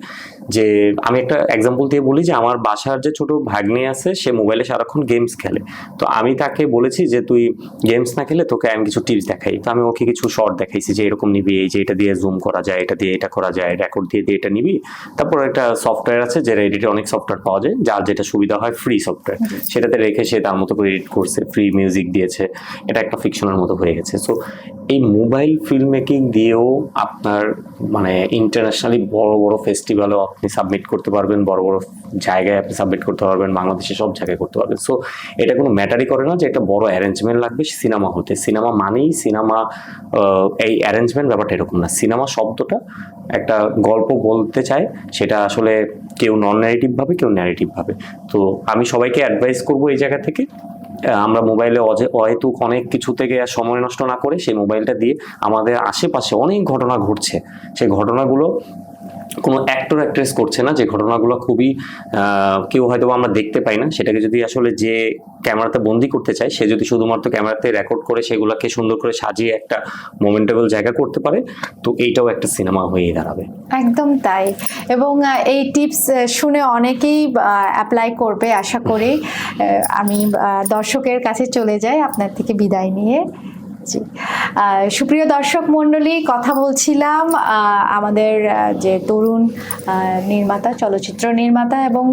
যে, আমি একটা এক্সাম্পল দিয়ে বলি যে আমার বাসার যে ছোট ভাগ্নে আছে, সে মোবাইলে সারাক্ষণ গেমস খেলে। তো আমি তাকে বলেছি যে তুই গেমস না খেলে তোকে আমি কিছু টিপস দেখাই। তো আমি ওকে কিছু শর্ট দেখাইছি যে এরকম নিবি, এই যে এটা দিয়ে জুম করা যায়, এটা দিয়ে এটা করা যায়, রেকর্ড দিয়ে এটা নিবি। তারপর একটা সফটওয়্যার আছে, যে এডিটে অনেক সফটওয়্যার পাওয়া যায়, যার যেটা সুবিধা হয়, ফ্রি সফটওয়্যার, সেটাতে রেখে সে তার মতো করে এডিট করছে, ফ্রি মিউজিক দিয়েছে, এটা একটা ফিকশনের মতো হয়ে গেছে। সো এই মোবাইল ফিল্ম মেকিং দিয়েও আপনার মানে ইন্টারন্যাশনালি বড় বড় ফেস্টিভ্যালও আপনি সাবমিট করতে পারবেন, বড় বড় জায়গায় আপনি সাবমিট করতে পারবেন, বাংলাদেশে সব জায়গায় করতে পারবেন। সো এটা কোনো ম্যাটারই করে না যে একটা বড় অ্যারেঞ্জমেন্ট লাগবে সিনেমা হতে। সিনেমা মানেই সিনেমা, এই অ্যারেঞ্জমেন্ট ব্যাপারটা এরকম না। সিনেমা শব্দটা একটা গল্প বলতে চায়, সেটা আসলে কেউ নন ন্যারেটিভ ভাবে, কেউ ন্যারেটিভ ভাবে। তো আমি সবাইকে অ্যাডভাইস করবো এই জায়গা থেকে, আমরা মোবাইলে অহেতুক অনেক কিছু থেকে সময় নষ্ট না করে সেই মোবাইলটা দিয়ে আমাদের আশেপাশে অনেক ঘটনা ঘটছে, সেই ঘটনাগুলো কোনো অ্যাক্টর অ্যাক্ট্রেস করছে না, যে ঘটনাগুলো খুবই কেউ হয়তো আমরা দেখতে পাই না, সেটাকে যদি আসলে যে ক্যামেরাতে বন্দি করতে চায়, সে যদি শুধুমাত্র ক্যামেরাতে রেকর্ড করে সেগুলোকে সুন্দর করে সাজিয়ে একটা মোমেন্টেবল জায়গা করতে পারে, তো এইটাও একটা সিনেমা হয়েই দাঁড়াবে। একদম তাই। এবং এই টিপস শুনে অনেকেই অ্যাপ্লাই করবে আশা করি। আমি দর্শকের কাছে চলে যাই আপনার থেকে বিদায় নিয়ে। জি, সুপ্রিয় দর্শক মণ্ডলী, কথা বলছিলাম আমাদের যে তরুণ নির্মাতা, চলচ্চিত্র নির্মাতা এবং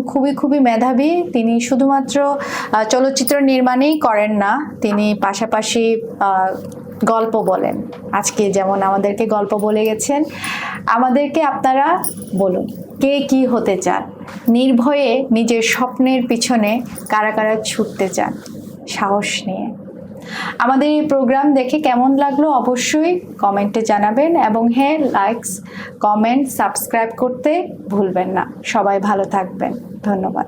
খুবই মেধাবী। তিনি শুধুমাত্র চলচ্চিত্র নির্মাণেই করেন না, তিনি পাশাপাশি গল্প বলেন। আজকে যেমন আমাদেরকে গল্প বলে গেছেন, আমাদেরকে আপনারা বলুন কে কি হতে চান, নির্ভয়ে নিজের স্বপ্নের পিছনে কারা কারা ছুটতে চান সাহস নিয়ে। আমাদের এই প্রোগ্রাম দেখে কেমন লাগলো অবশ্যই কমেন্টে জানাবেন, এবং হ্যাঁ, লাইকস, কমেন্ট, সাবস্ক্রাইব করতে ভুলবেন না। সবাই ভালো থাকবেন, ধন্যবাদ।